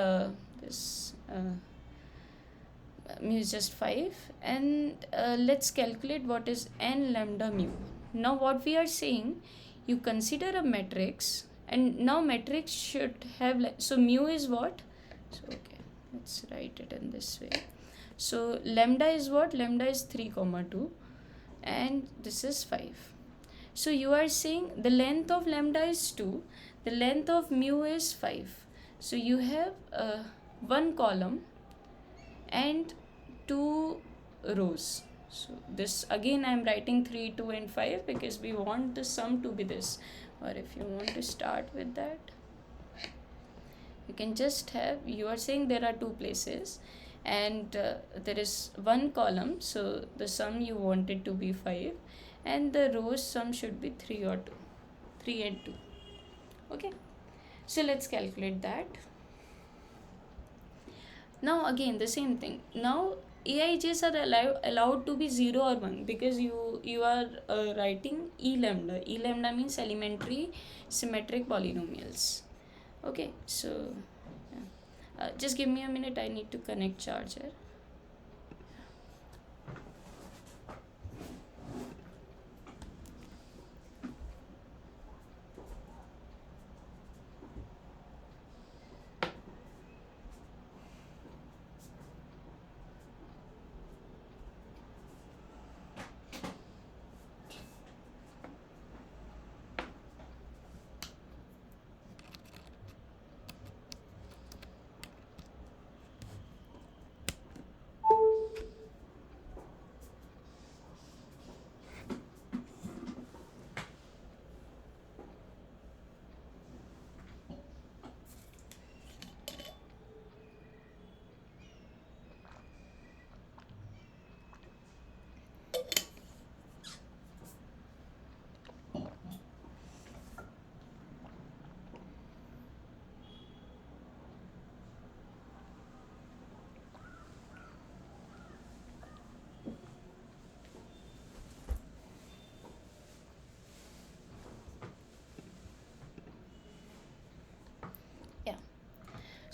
mu is just 5, and let's calculate what is n lambda mu. Now what we are saying, you consider a matrix, and now matrix should have so mu is what? So okay, let's write it in this way. So lambda is what? Lambda is 3 comma 2, and this is 5. So you are saying the length of lambda is 2, the length of mu is 5. So you have one column and 2 rows. So this again I am writing 3, 2 and 5 because we want the sum to be this. Or if you want to start with that, you can just have, you are saying there are 2 places and there is one column, so the sum you want it to be 5, and the rows sum should be 3 or 2, 3 and 2. Okay, so let's calculate that. Now again the same thing. Now aij's are allowed to be 0 or 1 because you are writing E lambda. E lambda means elementary symmetric polynomials. Okay, so just give me a minute, I need to connect charger.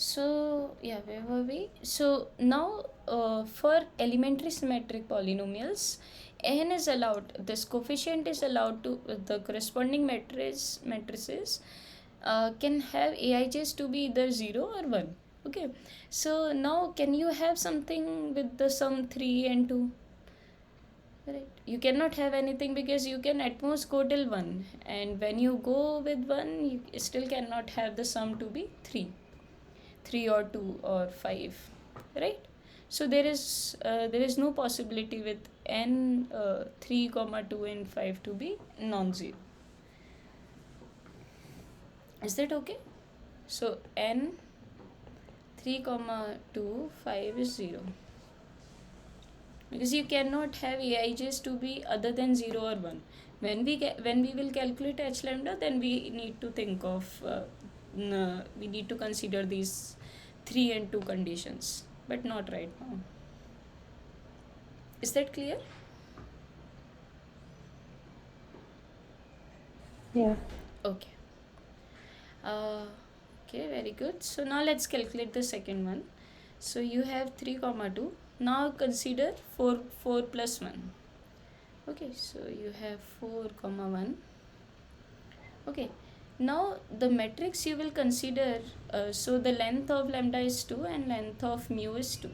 So yeah, where were we? So now for elementary symmetric polynomials, n is allowed, this coefficient is allowed to, the corresponding matrices can have aij's to be either 0 or 1. Okay, so now can you have something with the sum 3 and 2? Right, you cannot have anything because you can at most go till 1, and when you go with 1 you still cannot have the sum to be 3 or 2 or 5, right? So there is no possibility with n 3 comma 2 and 5 to be non-zero. Is that okay? So n 3 comma 2 5 is 0, because you cannot have aij's to be other than 0 or 1. When we will calculate h lambda, then we need to think of we need to consider these 3 and 2 conditions, but not right now. Is that clear?
Yeah.
Okay. Okay, very good. So now let's calculate the second one. So you have 3 comma 2. Now consider 4 plus 1. Okay, so you have 4 comma 1. Okay, now the matrix you will consider, so the length of lambda is 2 and length of mu is 2.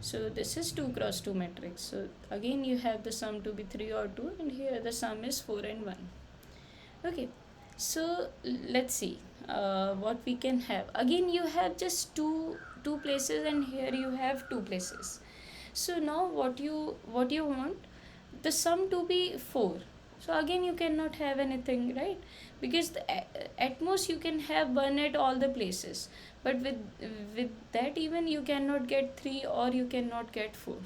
So this is 2 cross 2 matrix. So again you have the sum to be 3 or 2, and here the sum is 4 and 1. Okay, so let's see what we can have. Again you have just two places, and here you have 2 places. So now what you want, the sum to be 4. So again you cannot have anything, right? Because at most you can have 1 at all the places, but with that even you cannot get 3 or you cannot get 4,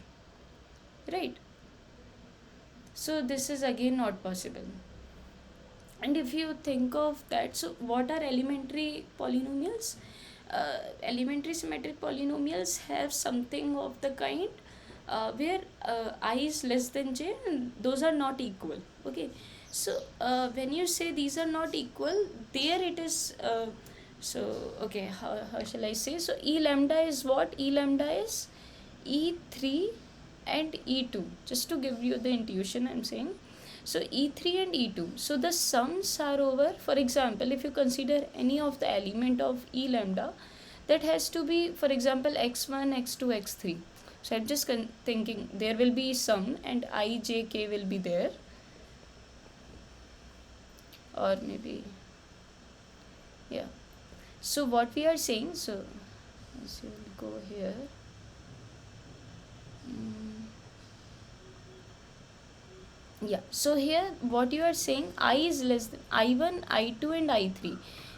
right? So this is again not possible. And if you think of that, so what are elementary polynomials? Elementary symmetric polynomials have something of the kind where I is less than j and those are not equal. Okay, so when you say these are not equal, there it is. So okay, how shall I say? So e lambda is what? E lambda is e3 and e2. Just to give you the intuition, I'm saying. So e3 and e2, so the sums are over. For example, if you consider any of the element of e lambda, that has to be, for example, x1 x2 x3. So I'm just thinking there will be sum and I j k will be there, or maybe, yeah. So what we are saying, so let's go here. Yeah, so here what you are saying, I is less than I1 I2 and I3,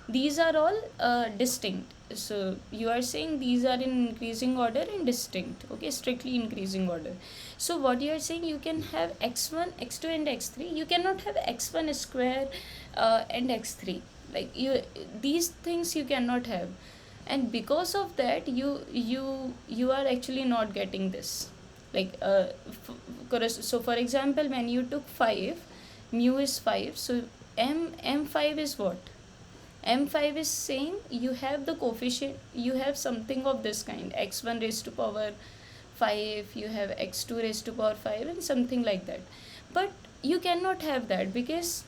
these are all distinct. So you are saying these are in increasing order and distinct. Okay, strictly increasing order. So what you are saying, you can have x1 x2 and x3, you cannot have x1 square and x3, like these things you cannot have. And because of that you are actually not getting this, like so for example, when you took 5, mu is 5, so m5 is what? M5 is saying you have the coefficient, you have something of this kind, x1 raised to power 5, you have x2 raised to power 5 and something like that. But you cannot have that because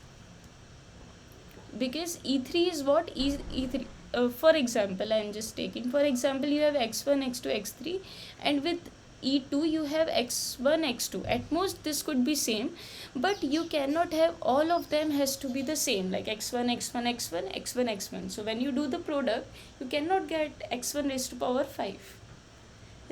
e3 is what? E3, for example, I am just taking, for example, you have x1 x2 x3, and with e2 you have x1 x2. At most this could be same, but you cannot have all of them has to be the same, like x1 x1 x1 x1 x1. So when you do the product, you cannot get x1 raised to power 5,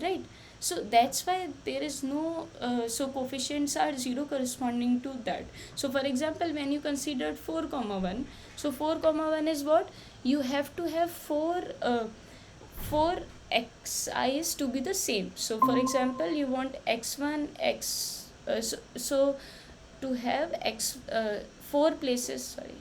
right? So that's why there is no so coefficients are 0 corresponding to that. So for example, when you considered 4 comma 1, so 4 comma 1 is what? You have to have 4 xi's to be the same. So for example, you want x1 x so to have 4 places, sorry.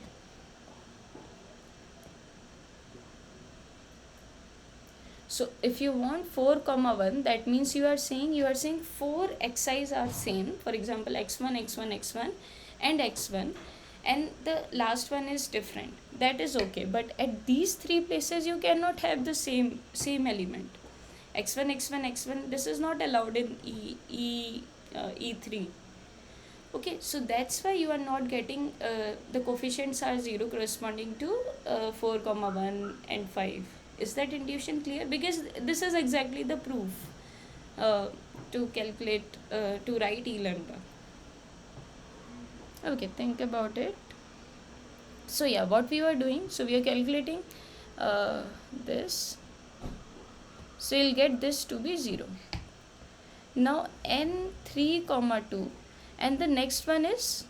So if you want 4 comma 1, that means you are saying 4 xi's are same. For example, x1 x1 x1 and x1, and the last one is different. That is okay, but at these 3 places you cannot have the same element. x1 x1 x1, this is not allowed in e3. Okay, so that's why you are not getting the coefficients are 0 corresponding to 4 comma 1 and 5. Is that intuition clear? Because this is exactly the proof uh, to calculate, to write E lambda. Okay, think about it. So yeah, what we were doing, so we are calculating this, so you'll get this to be 0. Now n 3 comma 2, and the next one is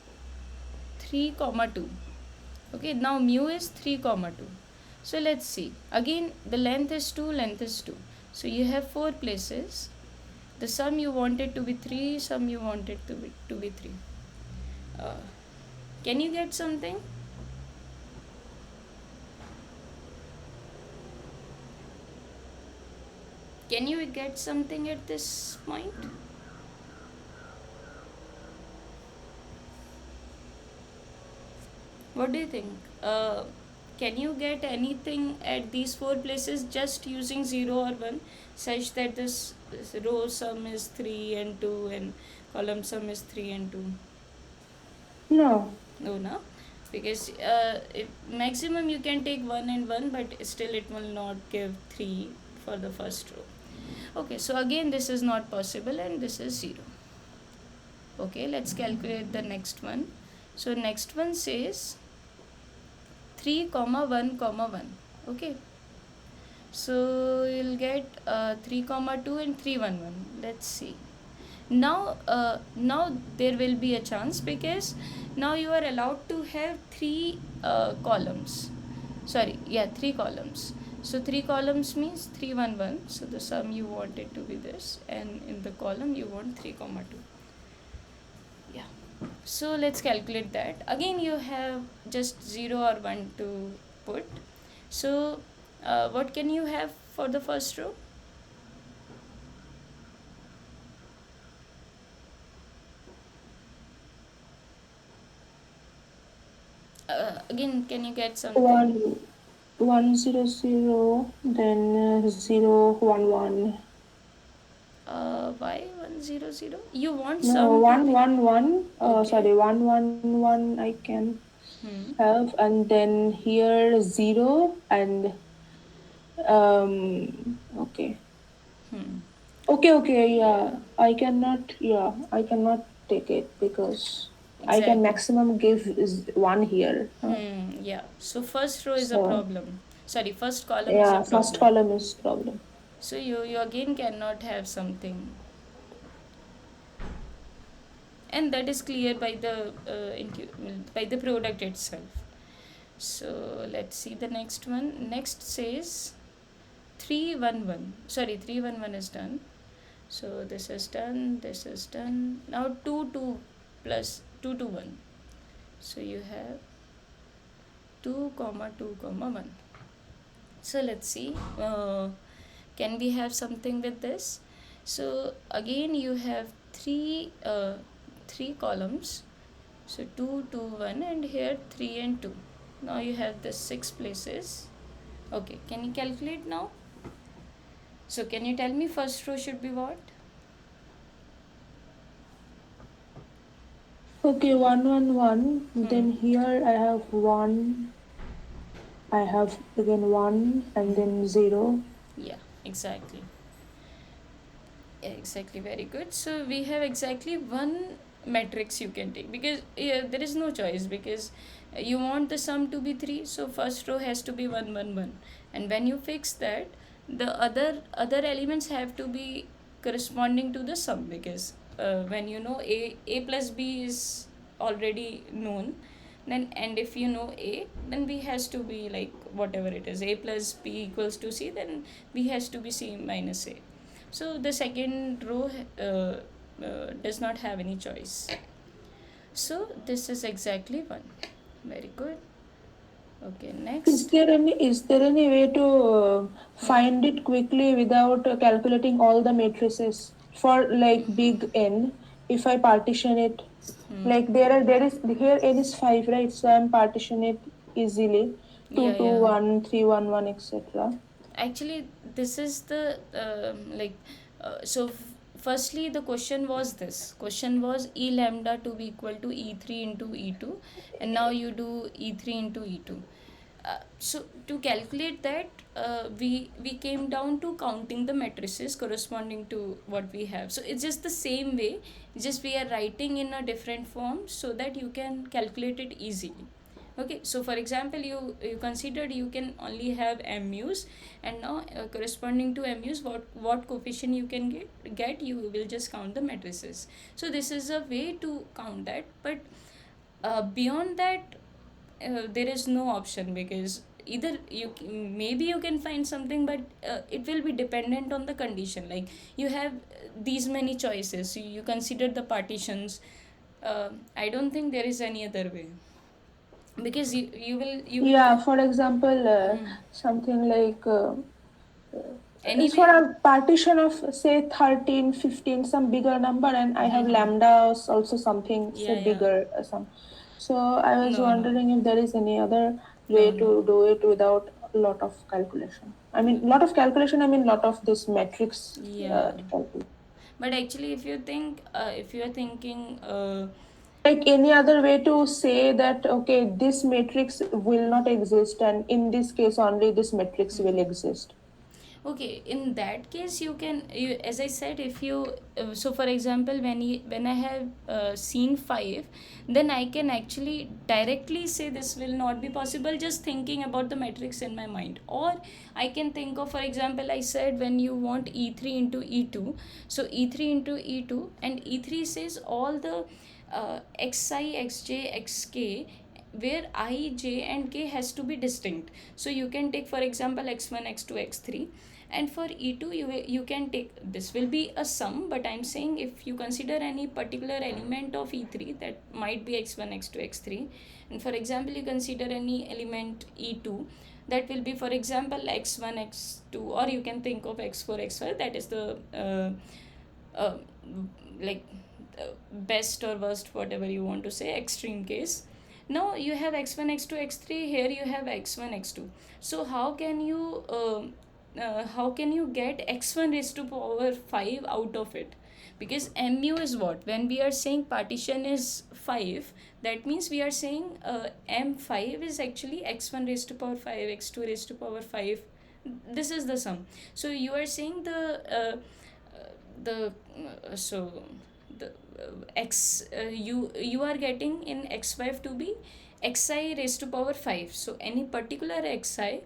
3 comma 2. Okay, now mu is 3 comma 2. So let's see, again the length is 2, length is 2, so you have 4 places. The sum you want it to be 3, sum you want it to be 3. Can you get something? Can you get something at this point? What do you think? Can you get anything at these 4 places just using 0 or 1, such that this row sum is 3 and 2 and column sum is 3 and 2?
No.
No, no, because maximum you can take 1 and 1, but still it will not give 3 for the first row. Okay, so again this is not possible and this is 0. Okay, let's calculate the next one. So next one says 3 comma 1 comma 1. Okay, so you'll get 3 comma 2 and 3 1 1. Let's see. Now there will be a chance, because now you are allowed to have 3 columns. Sorry, yeah, 3 columns. So 3 columns means 3 1 1. So the sum you want it to be this, and in the column you want 3 comma 2. Yeah, so let's calculate that. Again you have just 0 or 1 to put. So what can you have for the first row? Again, can you get something?
1 1 0 0, then 0 1 1.
Why 1 0 0? You want
No,
some
1
to
1 1.
Okay.
Sorry, 1 1 1 I can
Hmm.
have, and then here 0 and okay.
Hmm.
Okay, yeah. I cannot take it because I can
Exactly.
maximum give is 1 here.
Yeah. So first row is a
So
problem. Sorry, first column is a
yeah, first
problem.
column is problem.
So you again cannot have something, and that is clear by the by the product itself. So let's see the next one. Next says 3 1 1. Sorry, 3 1 1 is done. So this is done, this is done. Now 2 2 plus 2 to 1. So you have 2 comma 2 comma 1. So let's see, can we have something with this? So again you have three columns. So 2 2 1, and here 3 and 2. Now you have the 6 places. Okay, can you calculate now? So can you tell me first row should be what?
Okay, 1 1 1. Then here I have 1. I have again 1 and then 0.
Yeah, exactly. Exactly, very good. So we have exactly one matrix you can take, because there is no choice, because you want the sum to be 3, so first row has to be 1 1 1, and when you fix that, the other elements have to be corresponding to the sum, because when you know a plus b is already known, then, and if you know a, then b has to be like whatever it is, a plus b equals to c, then b has to be c minus a. So the second row does not have any choice. So this is exactly 1. Very good. Okay, next.
Is there any way to find it quickly without calculating all the matrices for like big N? If I partition it, like there is here N is 5, right? So I'm partition it easily.
Yeah,
2 2
yeah.
1 3 1 1 etc.
Actually, this is the firstly the question was this. Question was E lambda to be equal to E3 into E2, and now you do E3 into E2. So to calculate that, we came down to counting the matrices corresponding to what we have. So it's just the same way, just we are writing in a different form so that you can calculate it easily. Okay, so for example, you considered you can only have mu's, and now corresponding to mu's, what coefficient you can get, you will just count the matrices. So this is a way to count that, but beyond that, there is no option, because either you maybe you can find something, but it will be dependent on the condition. Like, you have these many choices, you consider the partitions. I don't think there is any other way, because you will
Yeah, for example, something like for
anyway.
a partition of say 13, 15, some bigger number, and I have lambda also something say
Yeah, yeah.
bigger some. So I was
No, no,
wondering if there is any other way
no, no.
to do it without a lot of calculation. I mean, lot of calculation. I mean, lot of this metrics
Yeah,
to calculate.
but actually, if you think, if you are thinking,
Like any other way to say that okay, this matrix will not exist, and in this case only this matrix will exist.
okay, in that case you can, as I said, if you so for example, when I have seen 5, then I can actually directly say this will not be possible, just thinking about the matrix in my mind. Or I can think of, for example, I said when you want e3 into e2, so e3 into e2, and e3 says all the xi, xj, xk, where I, j and k has to be distinct. So you can take, for example, x1, x2, x3, and for e2 you can take, this will be a sum, but I'm saying if you consider any particular element of e3, that might be x1, x2, x3, and for example you consider any element e2, that will be, for example, x1, x2, or you can think of x4, x5, that is the uh, like best or worst, whatever you want to say, extreme case. Now you have x1, x2, x3, here you have x1, x2. So how can you get x1 raised to power 5 out of it? Because mu is what, when we are saying partition is 5, that means we are saying m5 is actually x1 raised to power 5, x2 raised to power 5. This is the sum. So you are saying the so the x you are getting in x5 to be xi raised to power 5. So any particular xi,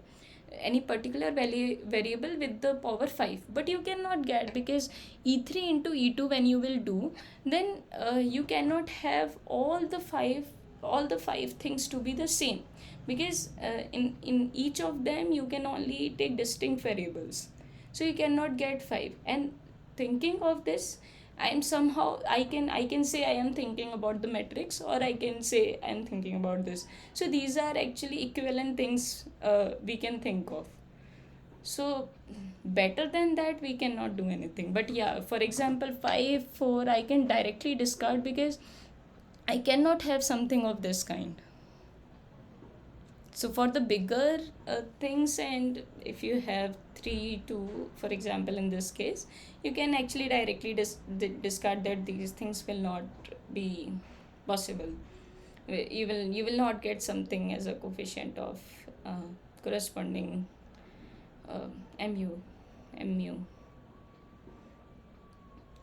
any particular variable with the power 5, but you cannot get, because e3 into e2 when you will do, then you cannot have all the five things to be the same, because in each of them you can only take distinct variables, so you cannot get 5. And thinking of this, I can say I am thinking about the matrix, or I can say I am thinking about this. So these are actually equivalent things we can think of. So better than that we cannot do anything. But yeah, for example, 5 4 I can directly discard, because I cannot have something of this kind. So for the bigger things, and if you have 3 2, for example, in this case, you can actually directly discard that these things will not be possible. You will not get something as a coefficient of corresponding uh, mu.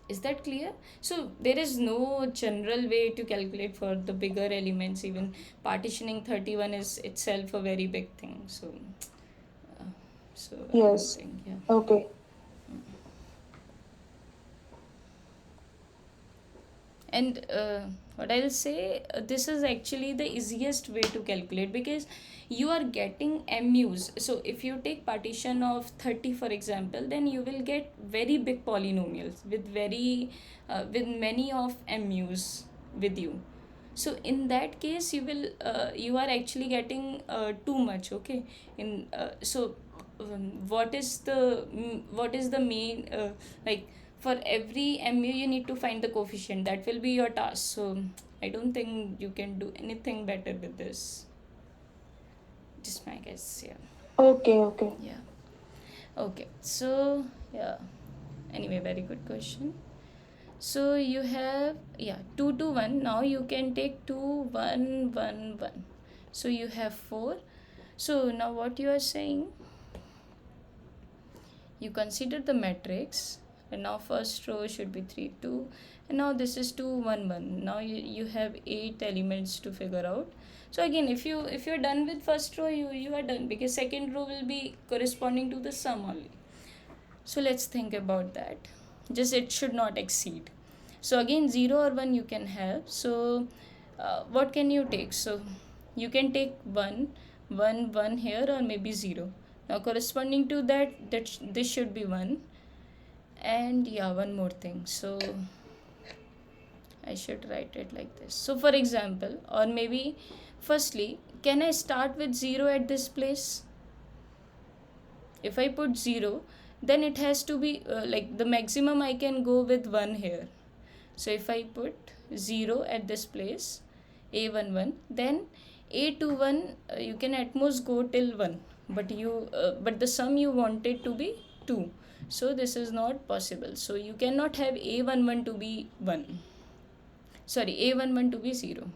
Is that clear? So there is no general way to calculate for the bigger elements. Even partitioning 31 is itself a very big thing. So I don't
Yes.
think, yeah.
Okay.
And what I'll say, this is actually the easiest way to calculate, because you are getting mu's. So if you take partition of 30, for example, then you will get very big polynomials with many of mu's with you. So in that case you are actually getting too much. Okay, in so what is the main, like, for every mu you need to find the coefficient, that will be your task. So I don't think you can do anything better with this, just my guess. Yeah.
Okay. Okay.
Yeah. Okay, so yeah, anyway, very good question. So you have, yeah, 2 to 1. Now you can take 2 1 1 1. So you have 4. So now what you are saying, you consider the matrix, and now first row should be 3 2, and now this is 2 1 1. Now you have 8 elements to figure out. So again, if you're done with first row, you are done, because second row will be corresponding to the sum only. So let's think about that. Just it should not exceed. So again, 0 or 1 you can have. So what can you take? So you can take 1 here, or maybe 0. Now corresponding to that, this should be 1. And yeah, one more thing. So I should write it like this. So for example, or maybe firstly, can I start with 0 at this place? If I put 0, then it has to be like the maximum I can go with 1 here. So if I put 0 at this place, a11, then a21 you can at most go till 1, but the sum you wanted to be 2. So this is not possible. So you cannot have a11 to be 1. Sorry, a11 to be 0.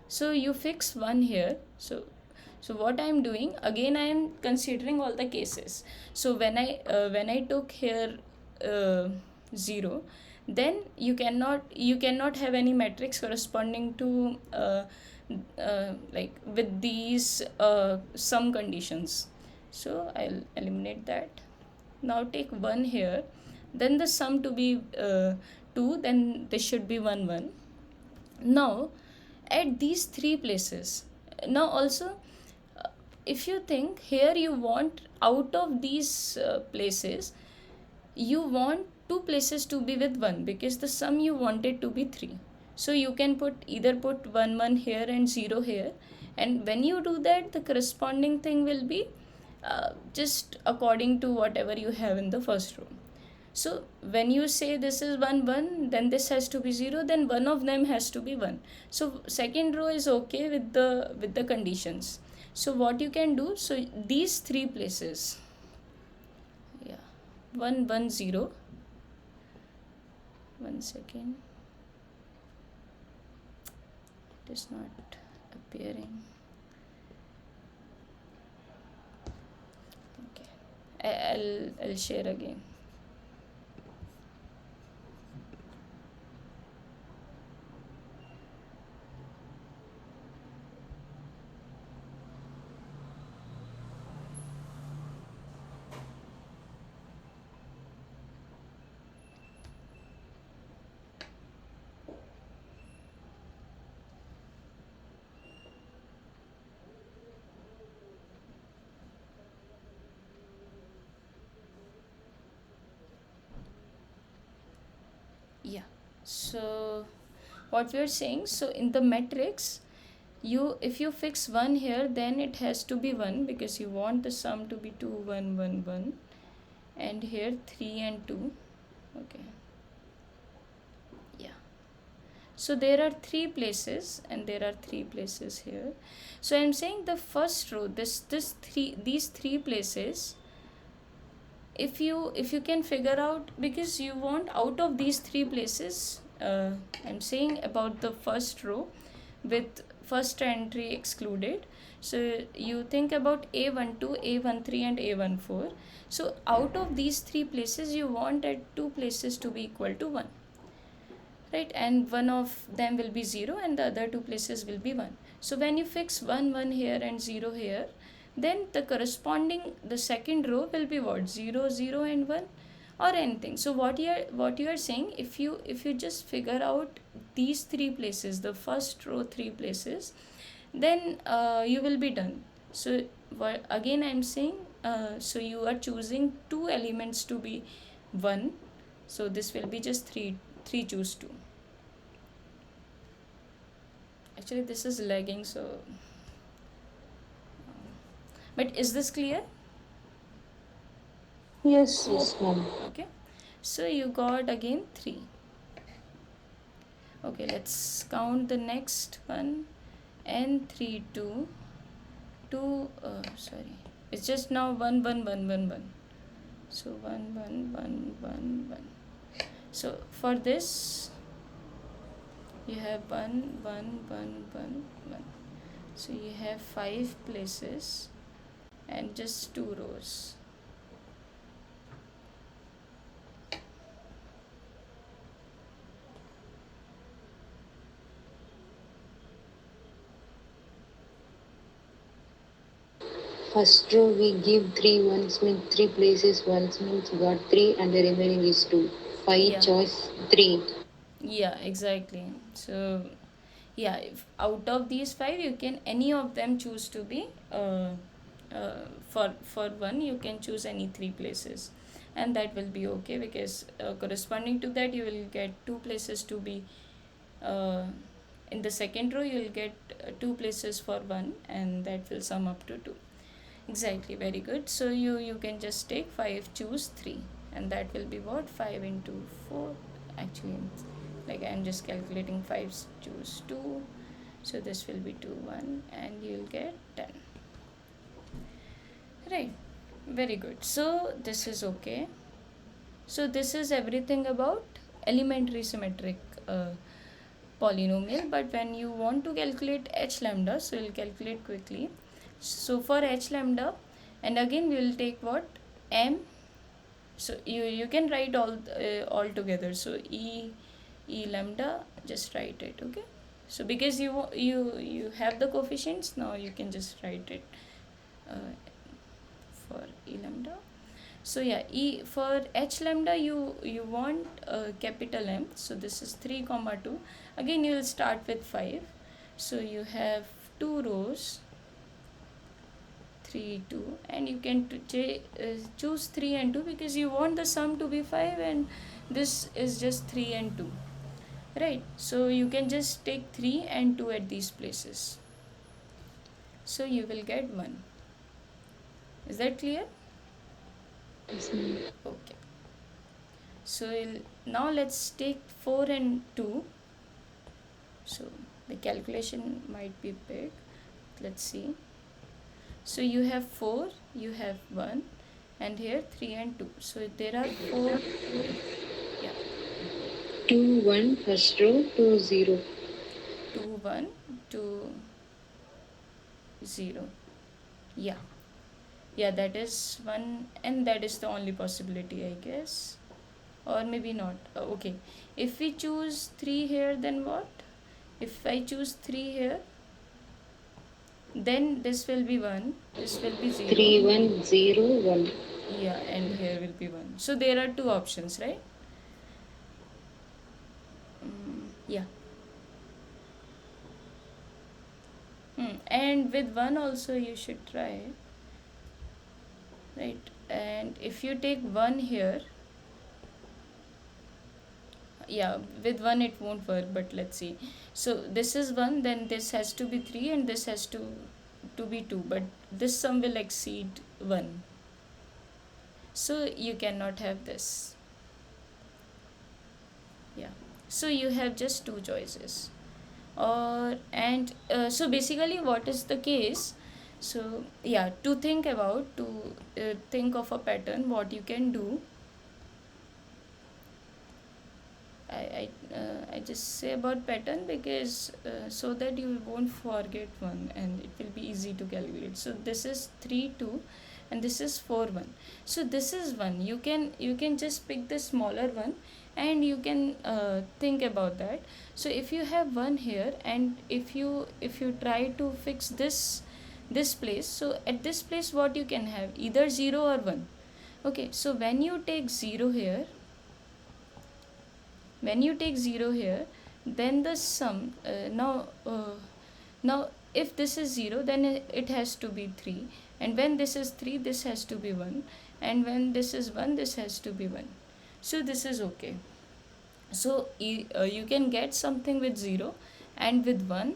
So you fix 1 here. So what I am doing, again I am considering all the cases. So when I took here 0, then you cannot have any matrix corresponding to like with these sum conditions. So I'll eliminate that. Now take 1 here, then the sum to be 2, then this should be 1 1. Now at these 3 places, now also if you think here, you want out of these places, you want 2 places to be with 1, because the sum you wanted to be 3. So you can either put 1 1 here and 0 here, and when you do that, the corresponding thing will be just according to whatever you have in the first row. So when you say this is 1 1, then this has to be 0, then one of them has to be 1. So second row is okay with the conditions. So what you can do, so these 3 places, yeah, 1 1 0, 1 second, it is not appearing. Okay, I'll share again. Yeah, so what we are saying, so in the matrix, if you fix 1 here, then it has to be 1, because you want the sum to be 2 1 1 1, and here 3 and 2. Okay, yeah, so there are 3 places, and there are 3 places here. So I'm saying the first row, these 3 places, if you can figure out, because you want out of these 3 places, I'm saying about the first row with first entry excluded. So you think about a12, a13 and a14. So out of these 3 places, you want at 2 places to be equal to 1, right? And one of them will be 0, and the other 2 places will be 1. So when you fix 1 1 here and 0 here, then the corresponding, the second row will be what, 0 0 and 1, or anything. So what you are saying, if you just figure out these 3 places, the first row 3 places, then you will be done. So again I'm saying, so you are choosing 2 elements to be 1. So this will be just 3 choose 2. Actually this is lagging, so but is this clear?
Yes.
Yes, ma'am.
Okay, so you got again 3. Okay, let's count the next one. N3 2 2 sorry, it's just now 1 1 1 1 1. So 1 1 1 1 1. So for this you have 1 1 1 1 1. So you have 5 places and just 2 rows.
First row we give 3 ones means 3 places ones means got 3 and the remaining is 2. 5 choice 3.
Yeah, exactly. So yeah, if out of these 5 you can any of them choose to be for one you can choose any 3 places, and that will be okay, because corresponding to that you will get 2 places to be uh, in the second row you will get 2 places for one, and that will sum up to 2. Exactly, very good. So you can just take 5, choose 3, and that will be what, 5 into 4 actually, like I'm just calculating 5, choose 2, so this will be 2 1, and you'll get 10. Right, very good. So this is okay. So this is everything about elementary symmetric polynomial. But when you want to calculate h lambda, so we'll calculate quickly. So for h lambda, and again we will take what, m. So you can write all together. So e lambda, just write it, okay. So because you have the coefficients, now you can just write it uh, for e lambda. So yeah, for h lambda you want capital M. So this is 3 comma 2. Again you will start with 5. So you have 2 rows, 3 2, and you can choose 3 and 2 because you want the sum to be 5 and this is just 3 and 2, right? So you can just take 3 and 2 at these places. So you will get 1. Is that clear? Okay. So now let's take 4 and 2. So the calculation might be big. Let's see. So you have 4, you have 1, and here 3 and 2. So there are 4. Yeah.
2 1 first row, 2 0.
2 1 2 0. Yeah. Yeah, that is one, and that is the only possibility, I guess. Or maybe not. Okay. If we choose 3 here, then what? If I choose 3 here, then this will be 1, this will be 0.
3 1 0 1.
Yeah, and here will be 1. So there are 2 options, right? Yeah. And with 1 also you should try, right? And if you take 1 here, yeah, with 1 it won't work, but let's see. So this is 1, then this has to be 3, and this has to be 2, but this sum will exceed 1, so you cannot have this. Yeah, so you have just 2 choices. Or and so basically what is the case, so yeah, to think about, to think of a pattern, what you can do, I just say about pattern because so that you won't forget one and it will be easy to calculate. So this is 3 2, and this is 4 1. So this is 1. You can just pick the smaller one, and you can think about that. So if you have 1 here, and if you try to fix this place, so at this place what you can have, either 0 or 1. Okay, so when you take 0 here, then the sum now if this is 0, then it has to be 3, and when this is 3, this has to be 1, and when this is 1, this has to be 1. So this is okay. So you can get something with 0 and with 1.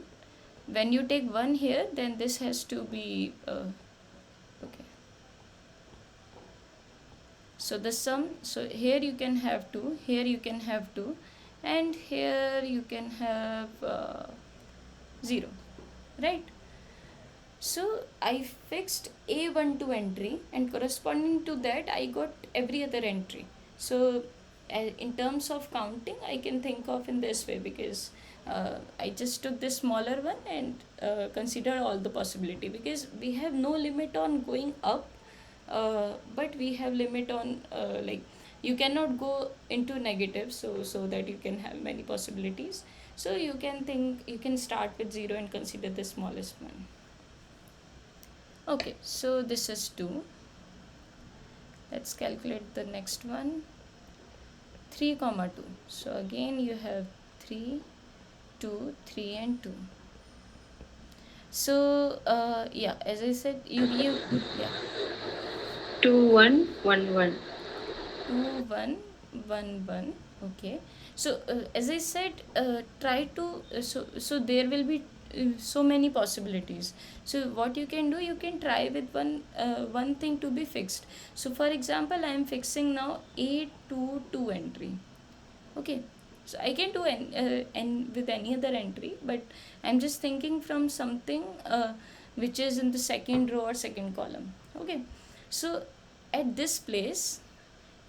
When you take 1 here, then this has to be okay. So the sum, so here you can have 2, here you can have 2, and here you can have 0, right? So I fixed a12 entry, and corresponding to that I got every other entry. So in terms of counting, I can think of in this way, because I just took this smaller one and consider all the possibility, because we have no limit on going up, but we have limit on like you cannot go into negative, so that you can have many possibilities. So you can think, you can start with 0 and consider the smallest one. Okay, so this is 2. Let's calculate the next one. 3 comma 2. So again you have 3, 2, 3 and 2. So yeah, as I said, you yeah,
2 1 1 1.
2 1 1 1. Okay, so as I said, try to so there will be so many possibilities. So what you can do, you can try with one thing to be fixed. So for example, I am fixing now a 2 2 entry. Okay, so I can do and with any other entry, but I'm just thinking from something which is in the second row or second column. Okay, so at this place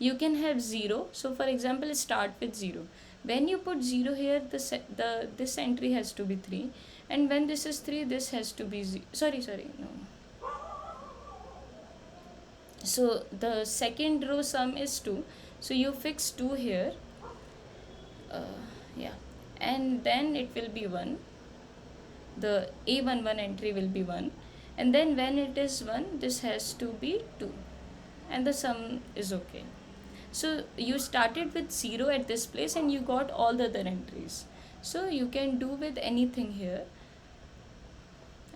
you can have 0. So for example, start with 0. When you put 0 here, the this entry has to be 3, and when this is 3, this has to be sorry, no. So the second row sum is 2, so you fix 2 here, yeah, and then it will be 1. The A11 entry will be 1, and then when it is 1, this has to be 2, and the sum is okay. So you started with 0 at this place and you got all the other entries. So you can do with anything here.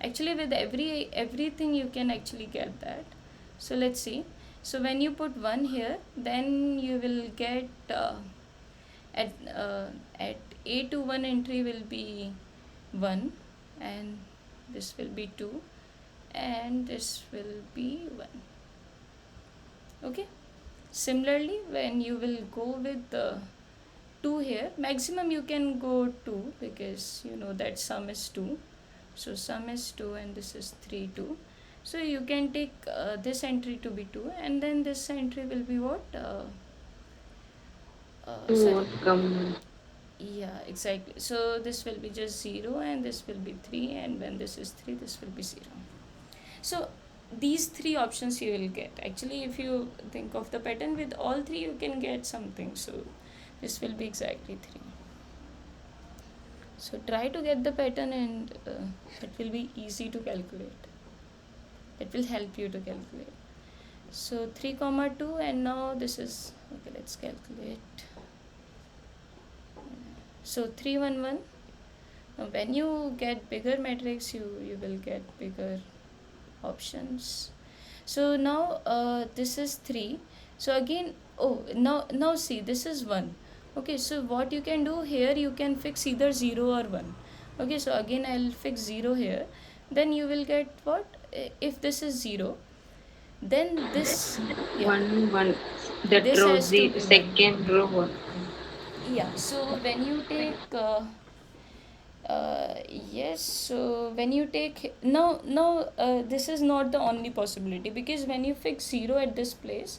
Actually with everything you can actually get that. So let's see. So when you put 1 here, then you will get at uh, at A21 entry will be 1, and this will be 2, and this will be 1. Okay, similarly when you will go with the 2 here, maximum you can go 2, because you know that sum is 2. So sum is 2 and this is 3 2. So you can take this entry to be 2, and then this entry will be what
2
sorry,
won't come.
yeah, exactly. So this will be just 0 and this will be 3, and when this is 3, this will be 0. So these 3 options you will get. Actually, if you think of the pattern with all 3, you can get something. So this will be exactly 3. So try to get the pattern, and it will be easy to calculate. It will help you to calculate. So 3 comma 2, and now this is okay. Let's calculate. So 3 1 1. Now when you get bigger matrix, you will get bigger options. So now this is 3. So again, oh, now see, this is 1. Okay, so what you can do here, you can fix either 0 or 1. Okay, so again I'll fix 0 here. Then you will get what? If this is 0, then this, yeah,
1 1. That
this
row,
has to
the
be 1.
second row 1.
Yeah, so when you take yes, so when you take now this is not the only possibility, because when you fix 0 at this place,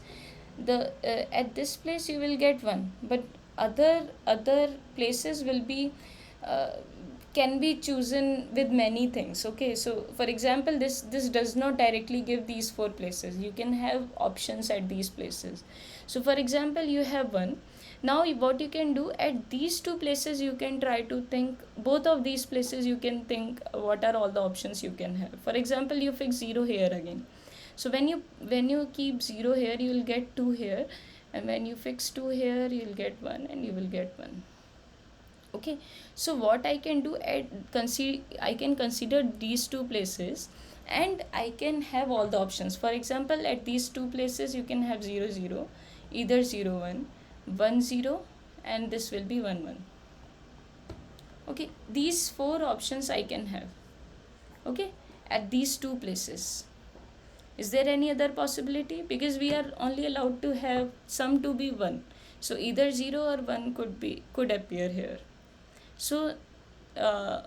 the at this place you will get 1, but other places will be uh, can be chosen with many things. Okay, so for example, this does not directly give these 4 places. You can have options at these places. So for example, you have 1. Now what you can do at these 2 places, you can try to think both of these places, you can think what are all the options you can have. For example, you fix 0 here again. So when you keep 0 here, you will get 2 here, and when you fix 2 here, you will get 1 and you will get 1. Okay, so what I can do, I can consider these 2 places, and I can have all the options. For example, at these 2 places you can have 0 0, either 0 1, 1 0, and this will be 1 1. Okay, these 4 options I can have. Okay, at these 2 places. Is there any other possibility? Because we are only allowed to have sum to be 1, so either 0 or 1 could appear here. So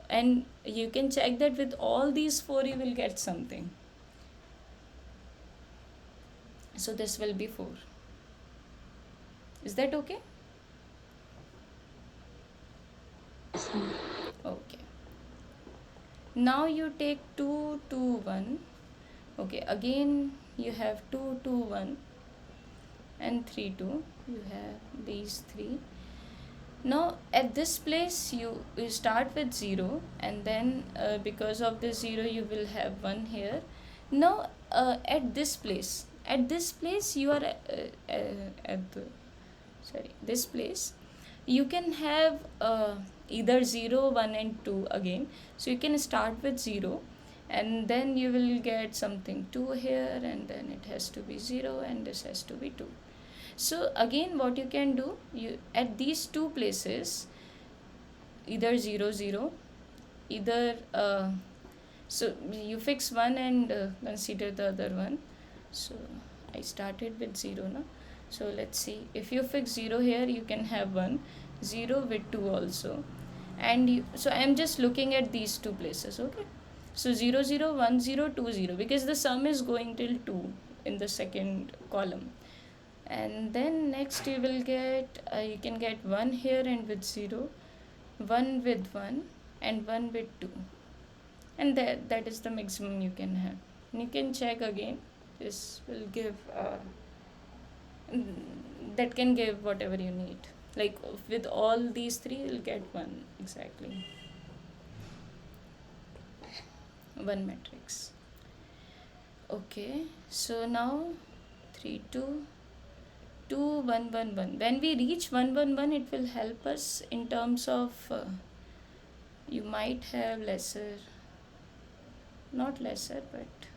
and you can check that with all these 4 you will get something. So this will be 4. Is that okay? Now you take 2 2 1. Okay, again you have 2 2 1 and 3 2. You have these three. Now at this place you start with 0, and then because of the 0 you will have 1 here. Now at this place you are at the sorry this place you can have either 0 1 and 2 again. So you can start with 0, and then you will get something 2 here, and then it has to be 0, and this has to be 2. So again what you can do, you at these two places either 0 0, either so you fix one and consider the other one. So I started with 0 now. So let's see, if you fix 0 here you can have 1 0 with 2 also. And so I am just looking at these two places. Okay, so 0 0 1 0 2 0, because the sum is going till 2 in the second column. And then next you will get you can get 1 here and with 0, 1 with 1, and 1 with 2, and that is the maximum you can have. And you can check again, this will give that can give whatever you need, like with all these three you'll get one exactly, one matrix. Okay, so now 3 2 2 1 1 1. When we reach 1 1 1 it will help us in terms of you might have lesser, not lesser, but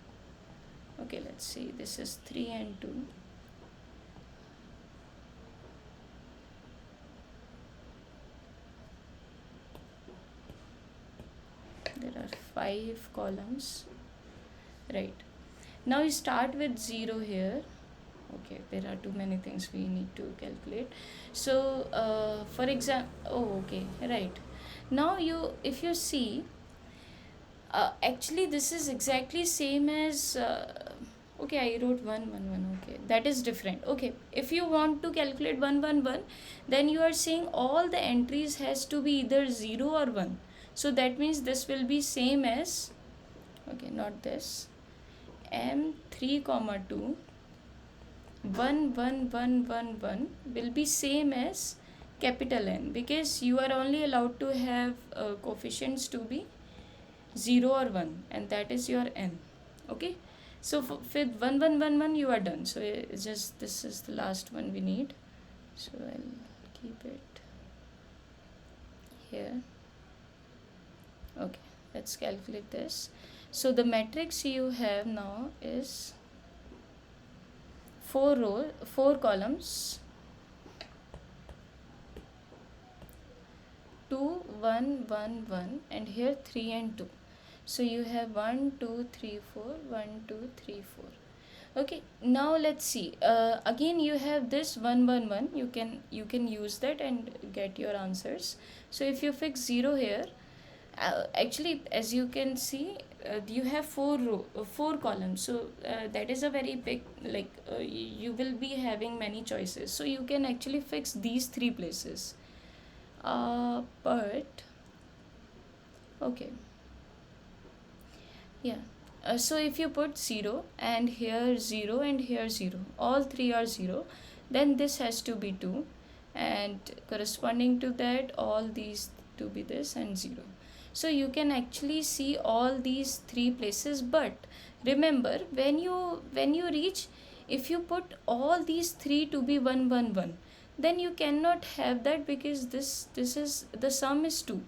okay, let's see, this is 3 and 2. There are 5 columns, right? Now you start with 0 here. Okay, there are too many things we need to calculate. So for example, oh okay, right, now you if you see actually this is exactly same as okay, I wrote 1 1 1. Okay, that is different. Okay, if you want to calculate 1 1 1, then you are saying all the entries has to be either 0 or 1. So that means this will be same as, okay, not this, m3 comma 2 1 1 1 1 1 will be same as capital N, because you are only allowed to have coefficients to be 0 or 1, and that is your N. Okay, so with 1 1 1 1 you are done. So it's just this is the last one we need, so I'll keep it here. Okay, let's calculate this. So the matrix you have now is 4 columns, 2 1 1 1, and here 3 and 2. So you have 1 2 3 4, 1 2 3 4. Okay, now let's see, again you have this 1 1 1, you can use that and get your answers. So if you fix 0 here, actually as you can see you have 4 columns, so that is a very big, like you will be having many choices, so you can actually fix these 3 places, but okay, yeah, so if you put 0 and here 0 and here 0, all 3 are 0, then this has to be 2, and corresponding to that all these to be this and 0. So you can actually see all these 3 places, but remember when you reach, if you put all these 3 to be 1 1 1, then you cannot have that, because this is the sum is 2,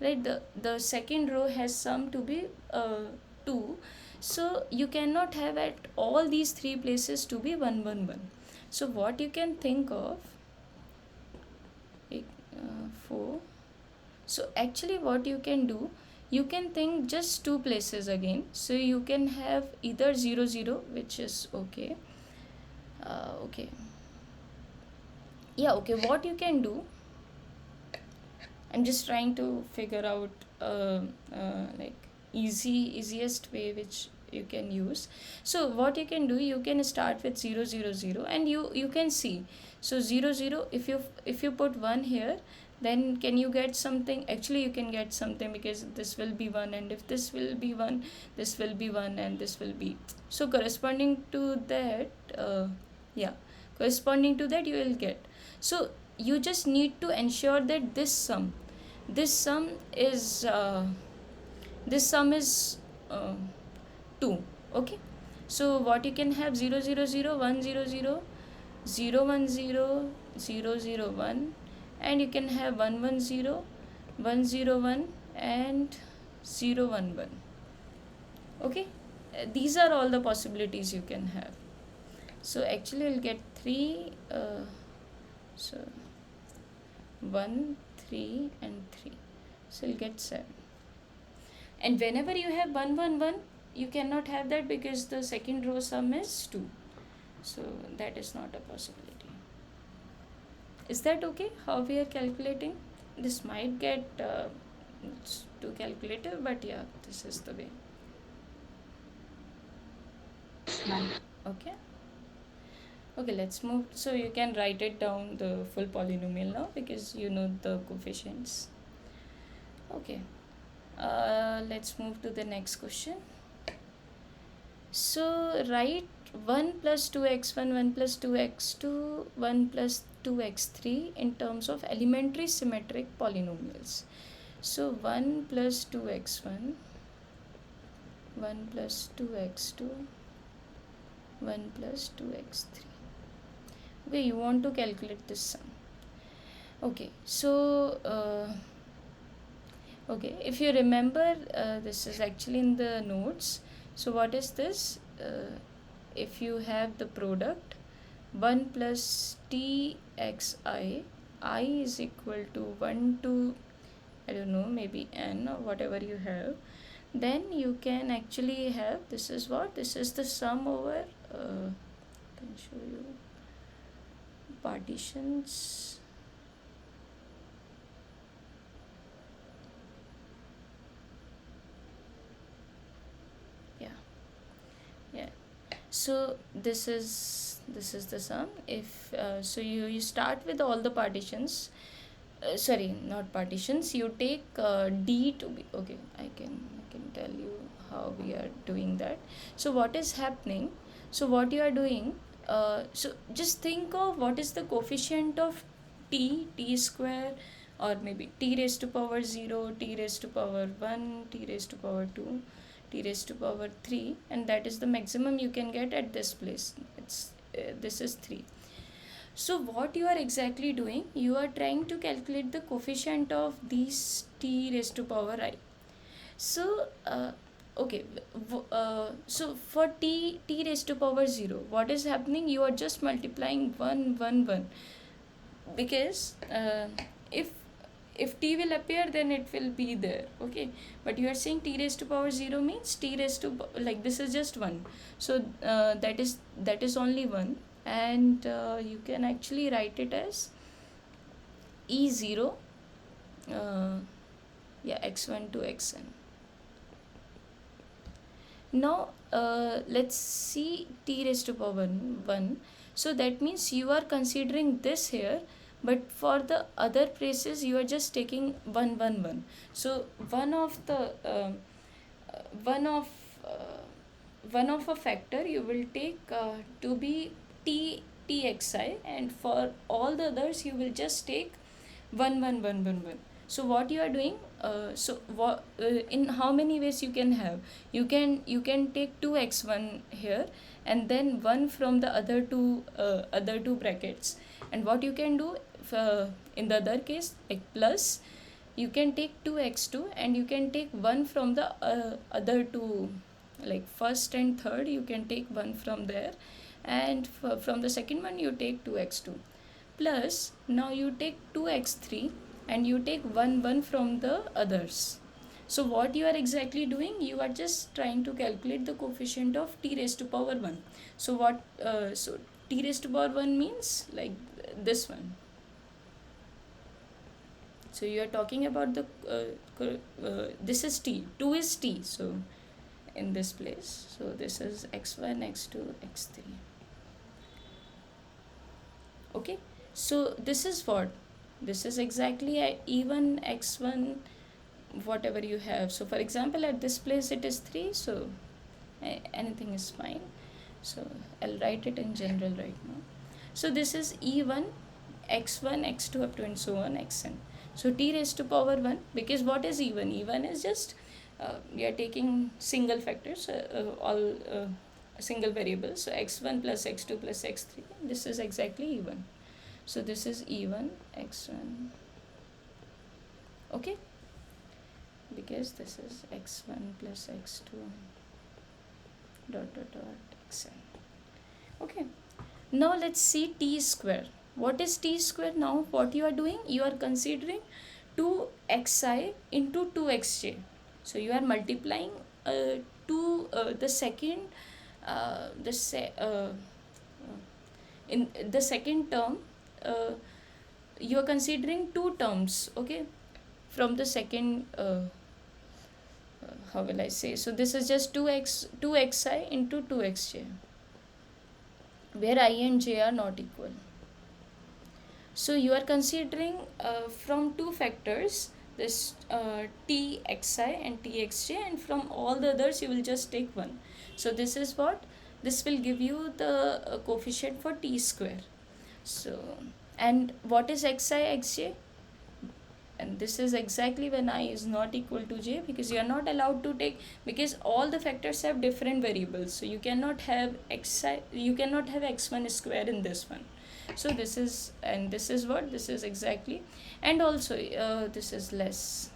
right? The second row has sum to be 2, so you cannot have at all these 3 places to be 1 1 1. So what you can think of 4. So actually what you can do, you can think just 2 places again. So you can have either 0 0, which is okay, okay, yeah, okay, what you can do, I'm just trying to figure out like easiest way which you can use. So what you can do, you can start with 0 0 0, and you can see, so 0 0, if you put 1 here, then can you get something? Actually you can get something, because this will be 1, and if this will be 1, this will be 1, and this will be, so corresponding to that, yeah, corresponding to that you will get. So you just need to ensure that this sum is 2. Okay, so what you can have, 0 0 0 1 0 0 0 1 0 0 0 1, and you can have 1 1 0 1 0 1 and 0 1 1. Okay, these are all the possibilities you can have. So actually you'll get 3, so 1 3 and 3, so you'll get 7. And whenever you have 1 1 1, you cannot have that, because the second row sum is 2, so that is not a possibility. Is that okay how we are calculating? This might get too calculative, but yeah, this is the way. Okay, okay, let's move. So you can write it down, the full polynomial now, because you know the coefficients. Okay, let's move to the next question. So write 1 plus 2x1 1 plus 2x2 1 plus 2x3 in terms of elementary symmetric polynomials. So 1 plus 2x1 1 plus 2x2 1 plus 2x3. Okay, you want to calculate this sum. Okay, so okay, if you remember, this is actually in the notes. So what is this? If you have the product 1 plus t x I is equal to 1 to, I don't know, maybe n or whatever you have, then you can actually have, this is what, this is the sum over, I can show you partitions. Yeah, so this is the sum. If so you start with all the partitions, sorry, not partitions, you take d to be, okay, I can tell you how we are doing that. So what is happening, so what you are doing, so just think of what is the coefficient of t square, or maybe t raised to power 0, t raised to power 1, t raised to power 2, t raised to power 3, and that is the maximum you can get at this place. It's this is 3. So what you are exactly doing, you are trying to calculate the coefficient of these t raised to power I. So okay, so for t raised to power 0, what is happening, you are just multiplying 1 1 1, because if t will appear, then it will be there. Okay, but you are saying t raised to power 0 means t raised to, like, this is just 1, so that is only 1, and you can actually write it as e0, yeah, x1 to xn. Now let's see t raised to power 1. So that means you are considering this here, but for the other places you are just taking 1 1 1. So one of the one of one of a factor you will take to be txi, and for all the others you will just take 1 1 1 1 1. So what you are doing, in how many ways you can have, you can take 2x1 here, and then 1 from the other two brackets, and what you can do, in the other case, like plus, you can take 2x2 and you can take 1 from the other two, like first and third, you can take 1 from there, and from the second one you take 2x2, plus now you take 2x3 and you take 1 1 from the others. So what you are exactly doing, you are just trying to calculate the coefficient of t raised to power 1. So what, so t raised to power 1 means like this one. So you are talking about the this is t, 2 is t, so in this place, so this is x1 x2 x3. Okay, so this is what, This is exactly a even x1 whatever you have. So for example, at this place it is 3, so anything is fine. So I'll write it in general right now. So this is e1 x1 x2 up to and so on xn. So t raised to power 1, because what is e1? E1 is just we are taking single factors, all single variables. So x1 plus x2 plus x3, this is exactly e1. So this is e1 x1, okay, because this is x1 plus x2 dot xn. Okay, now let's see t square. What is t square? Now what you are doing, you are considering 2xi into 2xj. So you are multiplying 2 the second the se- in the second term, uh, you are considering two terms, okay, from the second how will I say, so this is just 2xi into 2xj, where I and j are not equal. So you are considering from two factors, this txi and txj, and from all the others you will just take one. So this is what, this will give you the coefficient for t square. So, and what is xi xj? And this is exactly when I is not equal to j, because you are not allowed to take, because all the factors have different variables, so you cannot have xi, you cannot have x1 square in this one. So this is, and this is what, this is exactly, and also this is less,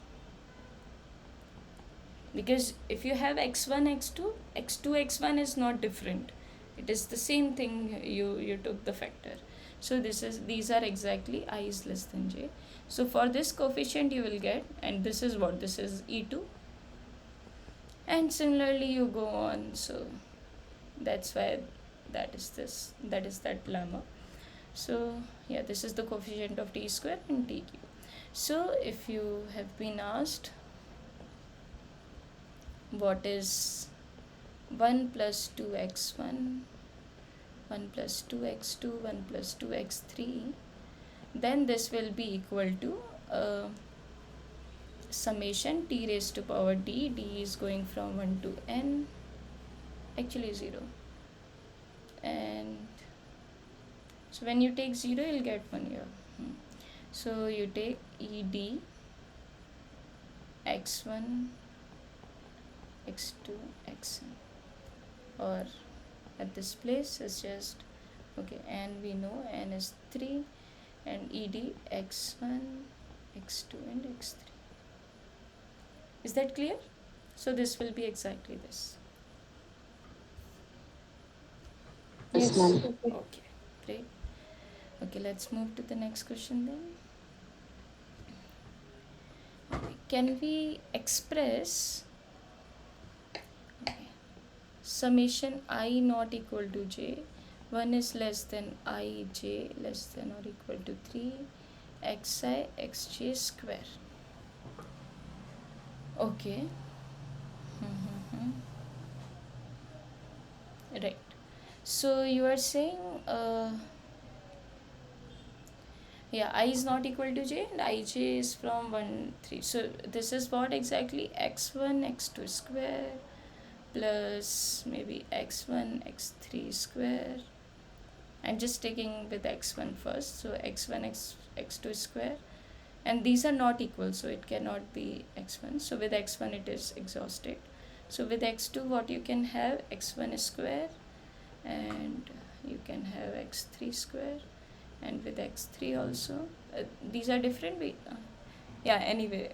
because if you have x1 x2 x2 x1 is not different, it is the same thing, you took the factor. So this is, these are exactly I is less than j. So for this coefficient you will get, and this is what, this is e2, and similarly you go on. So that's why that is this, that is that lemma. So yeah, this is the coefficient of t square and tq. So if you have been asked what is 1 plus 2x1, 1 plus 2x2, 1 plus 2x3, then this will be equal to uh, summation t raised to power d. D is going from 1 to n, actually 0. And so when you take 0, you'll get 1 here. So you take ed x1, x2, xn, or at this place is just, okay, and we know n is 3, and ed x1, x2 and x3. Is that clear? So this will be exactly this.
Yes,
Yes.
ma'am.
Okay.
Okay, great. Okay, let's move to the next question then. Okay, can we express, okay, summation I not equal to j, 1 is less than I, j less than or equal to 3 xi xj square? Okay. Mm-hmm. Right. So you are saying yeah, I is not equal to j and ij is from 1 3. So this is what exactly, x1 x2 square plus maybe x1 x3 square. I'm just taking with x1 first, so x1 x2 square, and these are not equal, so it cannot be x1. So with x1 it is exhausted. So with x2 what you can have, x1 square, and you can have x3 square, and with x3 also these are different, yeah, anyway,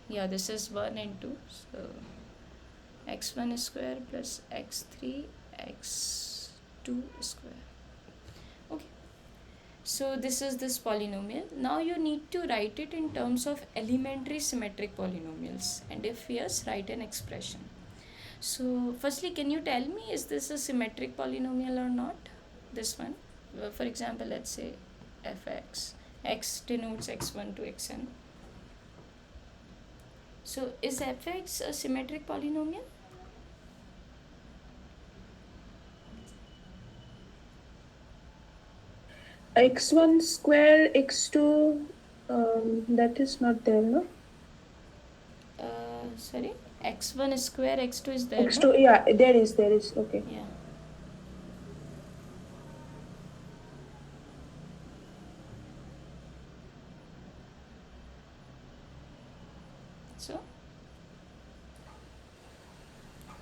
yeah, this is 1 and 2, so x1 square plus x3 x2 square. Okay, so this is this polynomial. Now you need to write it in terms of elementary symmetric polynomials, and if yes, write an expression. So firstly, can you tell me, is this a symmetric polynomial or not? This one, for example, let's say fx, x denotes x1 to xn. So is fx a symmetric polynomial?
X1 square, x2. That is not there, no?
Sorry, x1 square x2 is there, no?
X2, yeah, there is, okay.
Yeah. So,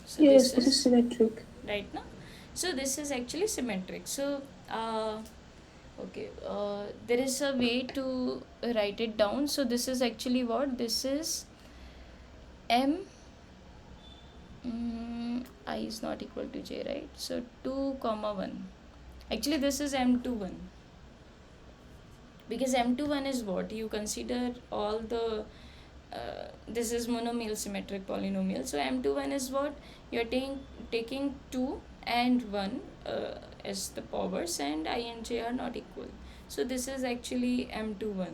this
Yes, this is
is
symmetric.
right now. So this is actually symmetric. So okay, there is a way to write it down. So this is actually what this is. M I is not equal to j, right? So 2 comma 1. Actually this is m21, because m21 is what you consider all the this is monomial symmetric polynomial. So m21 is what you're taking 2 and 1 as the powers, and I and j are not equal. So this is actually m21,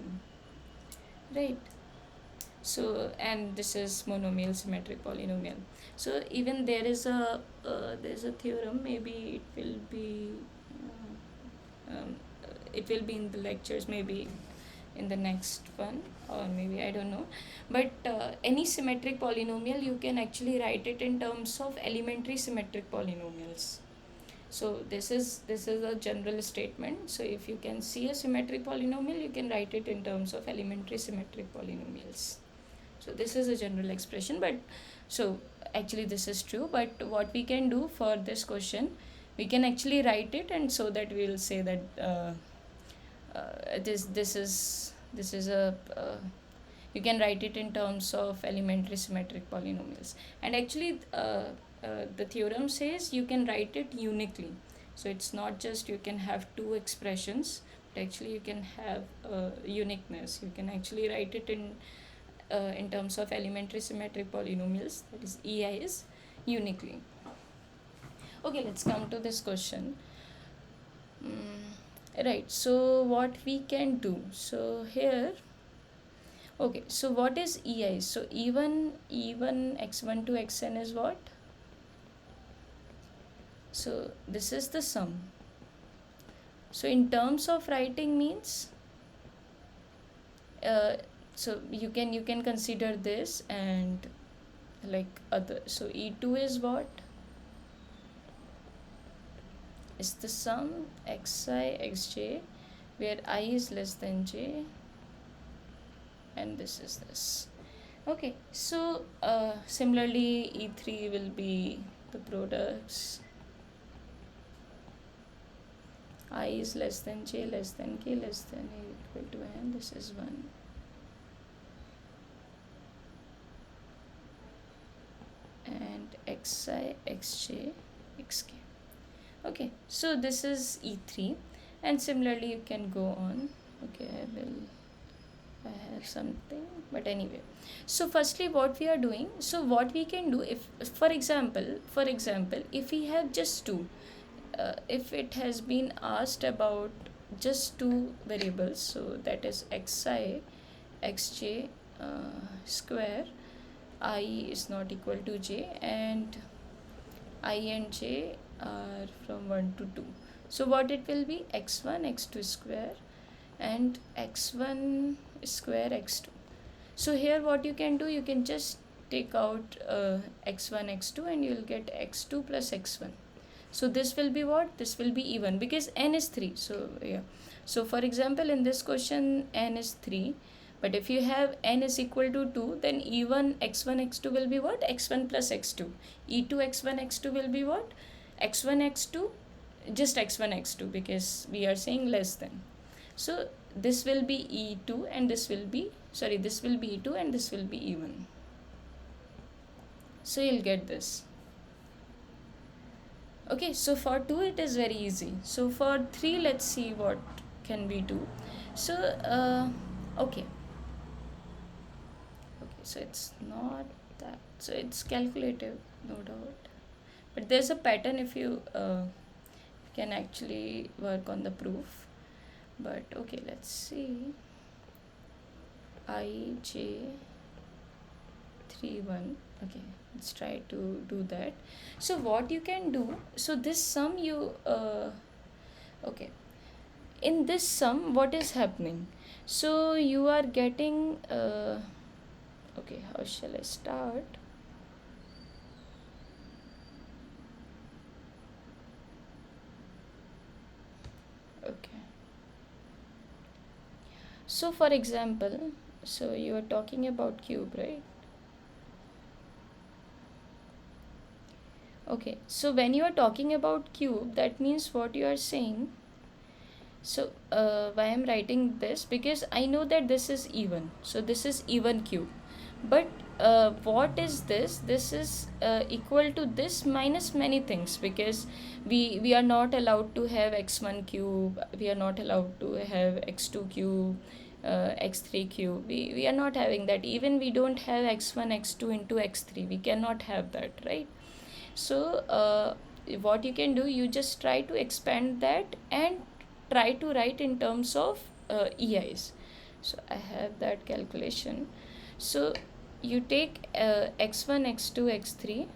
right? So, and this is monomial symmetric polynomial. So even there's a theorem, maybe um, it will be in the lectures, maybe in the next one, or maybe I don't know. But any symmetric polynomial, you can actually write it in terms of elementary symmetric polynomials. So this is a general statement. So if you can see a symmetric polynomial, you can write it in terms of elementary symmetric polynomials. So this is a general expression, but so actually this is true. But what we can do for this question, we can actually write it, and so that we'll say that this is a you can write it in terms of elementary symmetric polynomials. And actually the theorem says you can write it uniquely. So it's not just you can have two expressions, but actually you can have uniqueness. You can actually write it in terms of elementary symmetric polynomials, that is EIs, uniquely. Okay, let's come to this question. Right, so what we can do, so here, okay, so what is EI? So E1 x1 to xn is what? So this is the sum. So in terms of writing means, uh, so you can consider this and like other. So E2 is what? Is the sum xi xj, where I is less than j, and this is this. Okay, so similarly E3 will be the products I is less than j, less than k, less than a equal to n. This is 1. And xi xj xk. Okay, so this is E3, and similarly you can go on. Okay, I have something, but anyway. So firstly what we are doing, so what we can do, if for example if we have just two, if it has been asked about just two variables, so that is xi xj square, I is not equal to j, and I and j are from 1 to 2. So what it will be, x1 x2 square and x1 square x2. So here what you can do, you can just take out x1 x2 and you will get x2 plus x1. So this will be what? This will be even, because n is 3. So yeah. So for example in this question n is 3, but if you have n is equal to 2, then even x1 x2 will be what? X1 plus x2. E2 x1 x2 will be what? X1 x2, just x1 x2, because we are saying less than. So this will be E2 and this will be, sorry, this will be E2 and this will be E1. So you'll get this. Okay, so for 2 it is very easy. So for 3, let's see what can we do. So okay, so it's not that, so it's calculative, no doubt, but there's a pattern if you can actually work on the proof. But okay, let's see. I j 3 1. Okay, let's try to do that. So what you can do, so this sum you okay, in this sum, what is happening? So you are getting okay, how shall I start? Okay, so for example, so you are talking about cube, right? Okay, so when you are talking about cube, that means what you are saying. So why I'm writing this, because I know that this is even, so this is even cube, but what is this? This is equal to this minus many things, because we are not allowed to have x1 cube, we are not allowed to have x2 cube, x3 cube, we are not having that. Even we don't have x1 x2 into x3, we cannot have that, right? So what you can do, you just try to expand that and try to write in terms of EIs. So I have that calculation. So you take x1 x2 x3,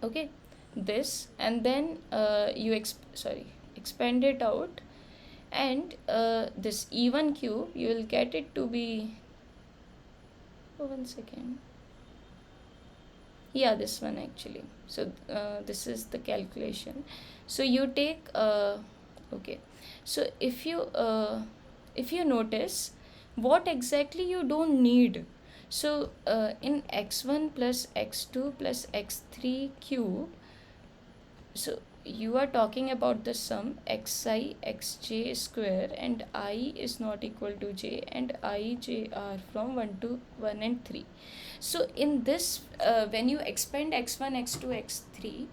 okay, this, and then you expand it out, and this even cube, you will get it to be, oh, 1 second, yeah, this one actually. So this is the calculation. So you take okay, so if you notice what exactly you don't need, so in x1 plus x2 plus x3 cube, so you are talking about the sum xi xj square, and I is not equal to j, and I j are from 1 to 1 and 3. So in this, when you expand x1 x2 x3,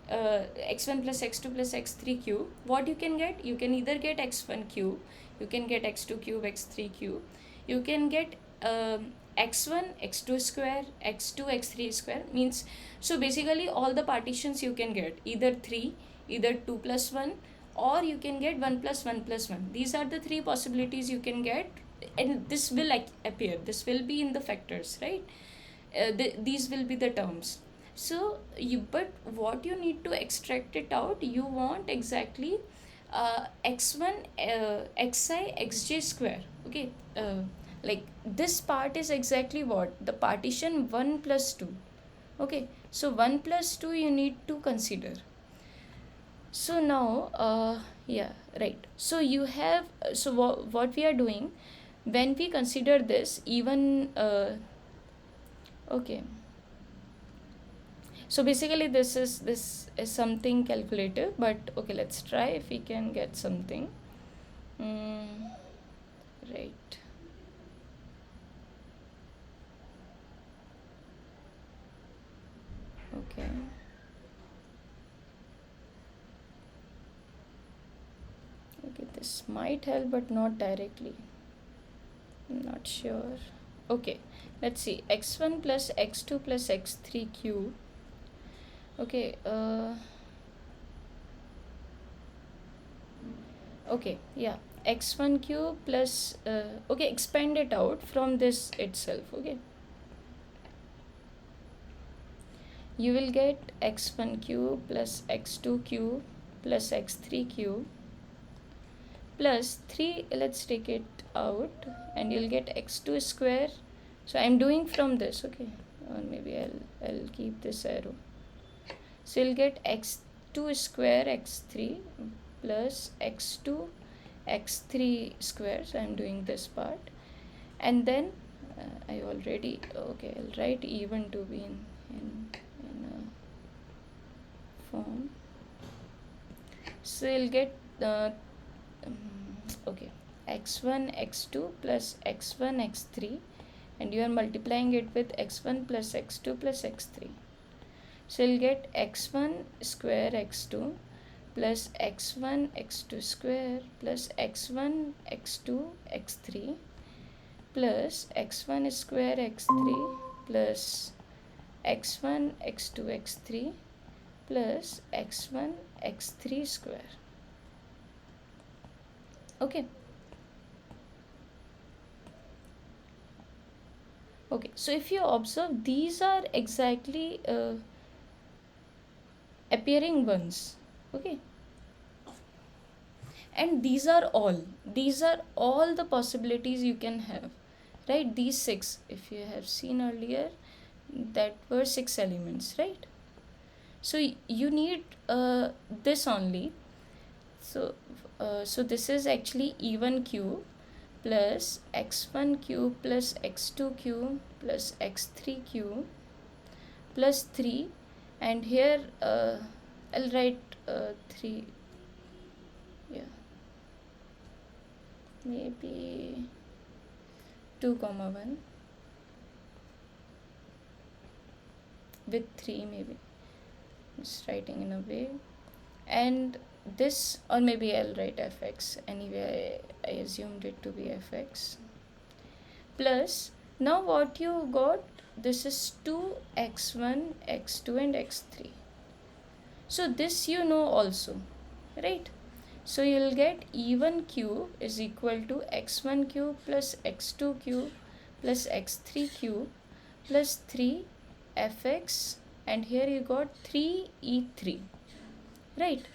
x1 plus x2 plus x3 cube, what you can get? You can either get x1 cube, you can get x2 cube, x3 cube, you can get x1 x2 square, x2 x3 square, means, so basically all the partitions you can get either 3, either 2 plus 1, or you can get 1 plus 1 plus 1. These are the three possibilities you can get, and this will appear, this will be in the factors, right? These will be the terms. So you, but what you need to extract it out, you want exactly x1 xi xj square, okay, like this part is exactly what the partition 1 plus 2, okay, so 1 plus 2 you need to consider. So now yeah, right, so you have, so what we are doing when we consider this even okay, so basically this is something calculative, but okay, let's try if we can get something. mm, right, okay, okay, this might help but not directly, I'm not sure. Okay, let's see, x1 plus x2 plus x3 cube, okay, okay, yeah, x1 cube plus okay, expand it out from this itself, okay, you will get x1 cube plus x2 cube plus x3 cube plus 3, let's take it out, and you'll get x2 square. So I'm doing from this, okay, or maybe I'll keep this arrow. So you'll get x2 square x3 plus x2 x3 square, so I'm doing this part, and then I already, okay, I'll write even to be in a form. So you'll get okay, x1 x2 plus x1 x3, and you are multiplying it with x1 plus x2 plus x3. So you'll get x1 square x2 plus x1 x2 square plus x1 x2 x3 plus x1 square x3 plus x1 x2 x3 plus x1 x3 square, okay, okay. So if you observe, these are exactly appearing ones, okay, and these are all the possibilities you can have, right? These six, if you have seen earlier, that were six elements, right? So you need this only. So this is actually e1 cube plus x1 cube plus x2 cube plus x3 cube plus 3, and here I'll write 3, yeah, maybe 2 comma 1 with 3, maybe just writing in a way, and this, or maybe I'll write fx anyway. I assumed it to be fx plus, now what you got, this is 2x1 x2 and x3. So this you know also, right? So you'll get e1 cube is equal to x1 cube plus x2 cube plus x3 cube plus 3 fx, and here you got 3e3, right?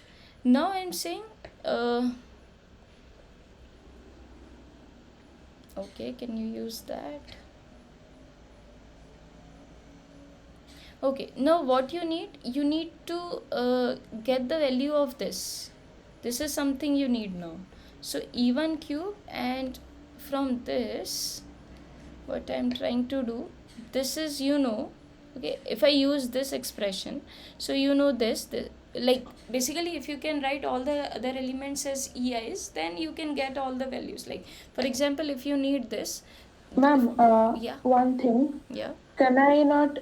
Now I'm saying okay, can you use that? Okay, now what you need to get the value of this is something you need now. So e1 cube, and from this, what I'm trying to do, this is, okay, if I use this expression, so this, like basically if you can write all the other elements as ei's, then you can get all the values. Like for example, if you need this,
Ma'am,
yeah,
one thing.
yeah,
Can I not,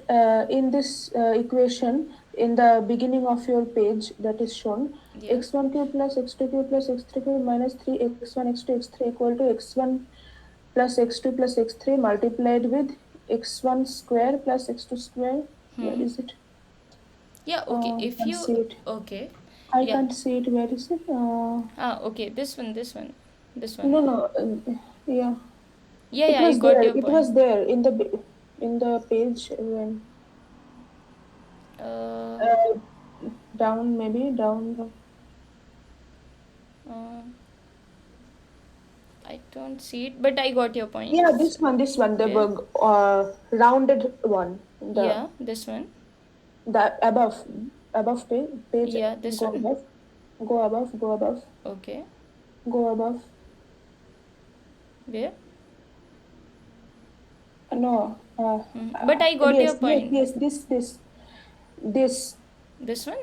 in this equation, in the beginning of your page that is shown,
yeah,
x1 cube plus x2 cube plus x3 cube minus 3x1 x2 x3 equal to x1 plus x2 plus x3 multiplied with x1 square plus x2 square? Where is it?
yeah, okay,
I
if
can't
you,
see it.
okay,
I
yeah,
can't see it. Where is it?
okay, this one,
No, no. Yeah,
yeah,
it
yeah, I
was
got
there.
your
It
point.
was there in the page when
uh,
uh, down, maybe down.
uh, I don't see it, but I got your point.
Yeah, this one, the
Where?
rounded one,
Yeah, this one.
the above page,
Yeah, this
go
one.
above, go above,
Okay.
go above.
Where?
No,
But I got your point.
yes, this.
This one?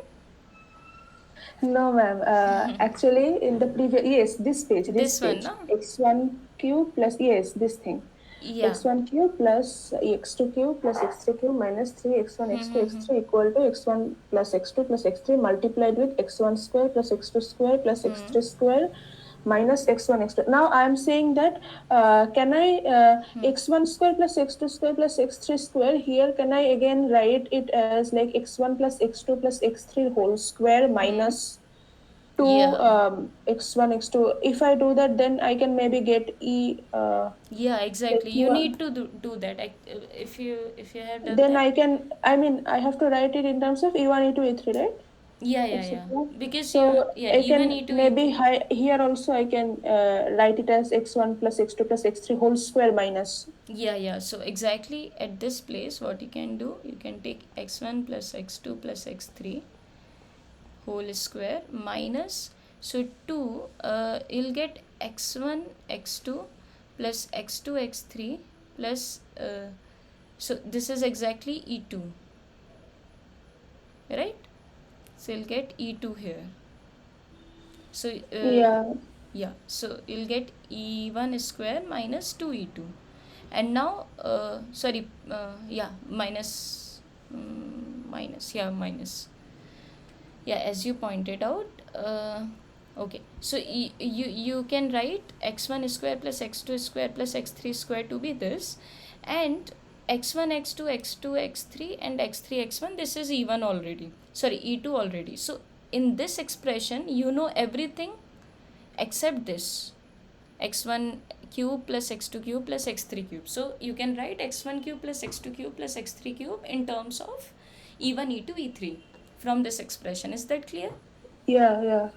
No, ma'am. Actually, in the previous, yes, this
This one,
page,
no?
x1 cube plus, yes, this thing.
Yeah.
X1 cube plus x2 cube plus x3 cube minus 3 x1 x2 x3 equal to x1 plus x3 multiplied with x1 square plus x2 square plus x3 square minus x1 x2. Now I am saying that can I x1 square plus x2 square plus x3 square, here can I again write it as like x1 plus x2 plus x3 whole square minus 2
Yeah.
x1 x2. If I do that, then I can maybe get
Yeah,
like
exactly. You
e1.
need to do that. If you have done
Then
that.
I can, I mean, I have to write it in terms of e1, e2, e3, right?
Yeah, yeah, yeah.
Etc.
Because
So
yeah,
I
even
can
E2,
maybe
E3.
here also I can write it as x1 plus x2 plus x3 whole square minus.
Yeah, yeah. So exactly at this place, what you can do, you can take x1 plus x2 plus x3 whole square minus, so 2, you'll get x1 x2 plus x2 x3 plus so this is exactly e2, right? So you'll get e2 here. So
Yeah.
yeah, so you'll get e1 square minus 2e2, and now sorry, yeah, minus, yeah, minus, yeah, as you pointed out. Okay, so you can write x1 square plus x2 square plus x3 square to be this, and x1 x2 x2 x3 and x3 x1, this is e1 already, sorry, e2 already. So in this expression you know everything except this, x1 cube plus x2 cube plus x3 cube. So you can write x1 cube plus x2 cube plus x3 cube in terms of e1 e2 e3 from this expression. Is that clear?
Yeah,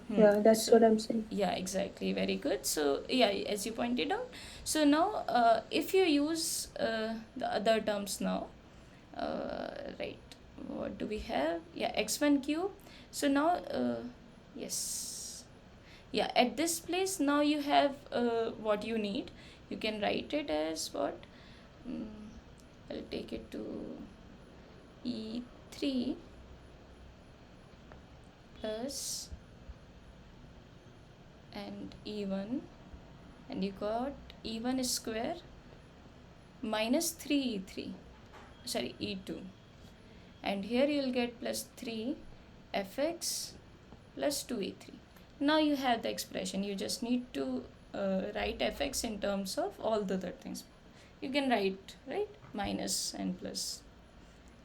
that's
So
what I'm saying.
yeah, exactly, very good. So yeah, as you pointed out, so now if you use the other terms now, right, what do we have? Yeah, x1 cube. So now yes, yeah, at this place now you have what you need. You can write it as what, mm, I'll take it to e3 plus and e1, and you got e1 square minus 3 e3, sorry, e2, and here you'll get plus 3 fx plus 2e3. Now you have the expression. You just need to write fx in terms of all the other things. You can write, right, minus and plus.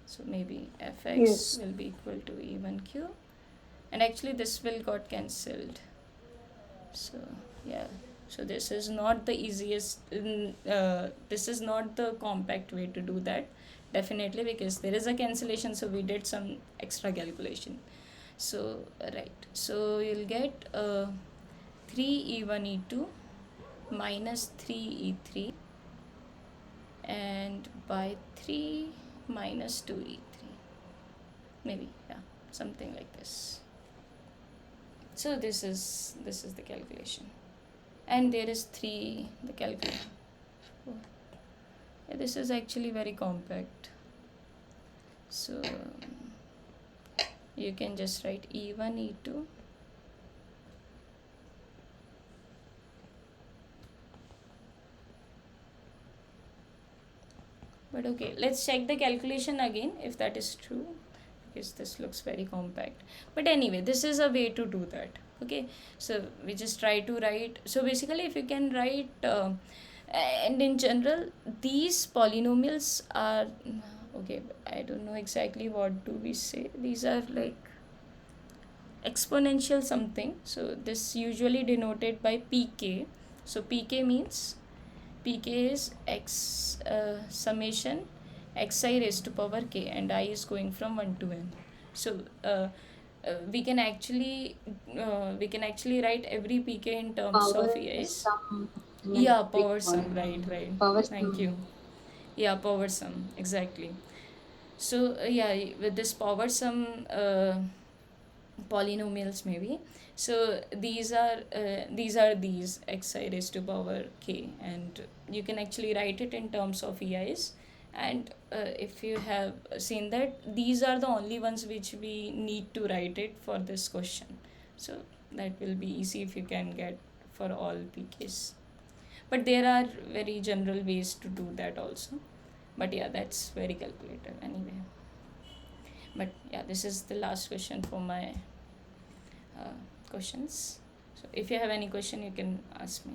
So maybe fx
Yes.
will be equal to e1 cube, and actually this will got cancelled. So yeah, so this is not the easiest, this is not the compact way to do that, definitely, because there is a cancellation, so we did some extra calculation. So right, so you'll get 3 e1 e2 minus 3 e3, and by 3 minus 2 e3, maybe, yeah, something like this. So this is the calculation, and there is 3 the calculation. Oh, yeah, this is actually very compact, so you can just write e1 e2 but okay, let's check the calculation again if that is true, because this looks very compact. But anyway, this is a way to do that. Okay, so we just try to write. So basically, if you can write and in general these polynomials are, okay, I don't know exactly what do we say. These are like exponential something, so this usually denoted by pk. So pk means, pk is x summation xi raised to power k, and I is going from 1 to n. So we can actually write every pk in terms
Power
of eis.
sum
Yeah,
metric
power
one.
sum, right,
Power
thank you.
sum.
Yeah, power sum, exactly. So yeah, with this power sum polynomials maybe, so these xi raised to power k, and you can actually write it in terms of eis. And if you have seen that these are the only ones which we need to write it for this question, so that will be easy if you can get for all pks. But there are very general ways to do that also, but yeah, that's very calculative anyway. But yeah, this is the last question for my questions. So if you have any question, you can ask me.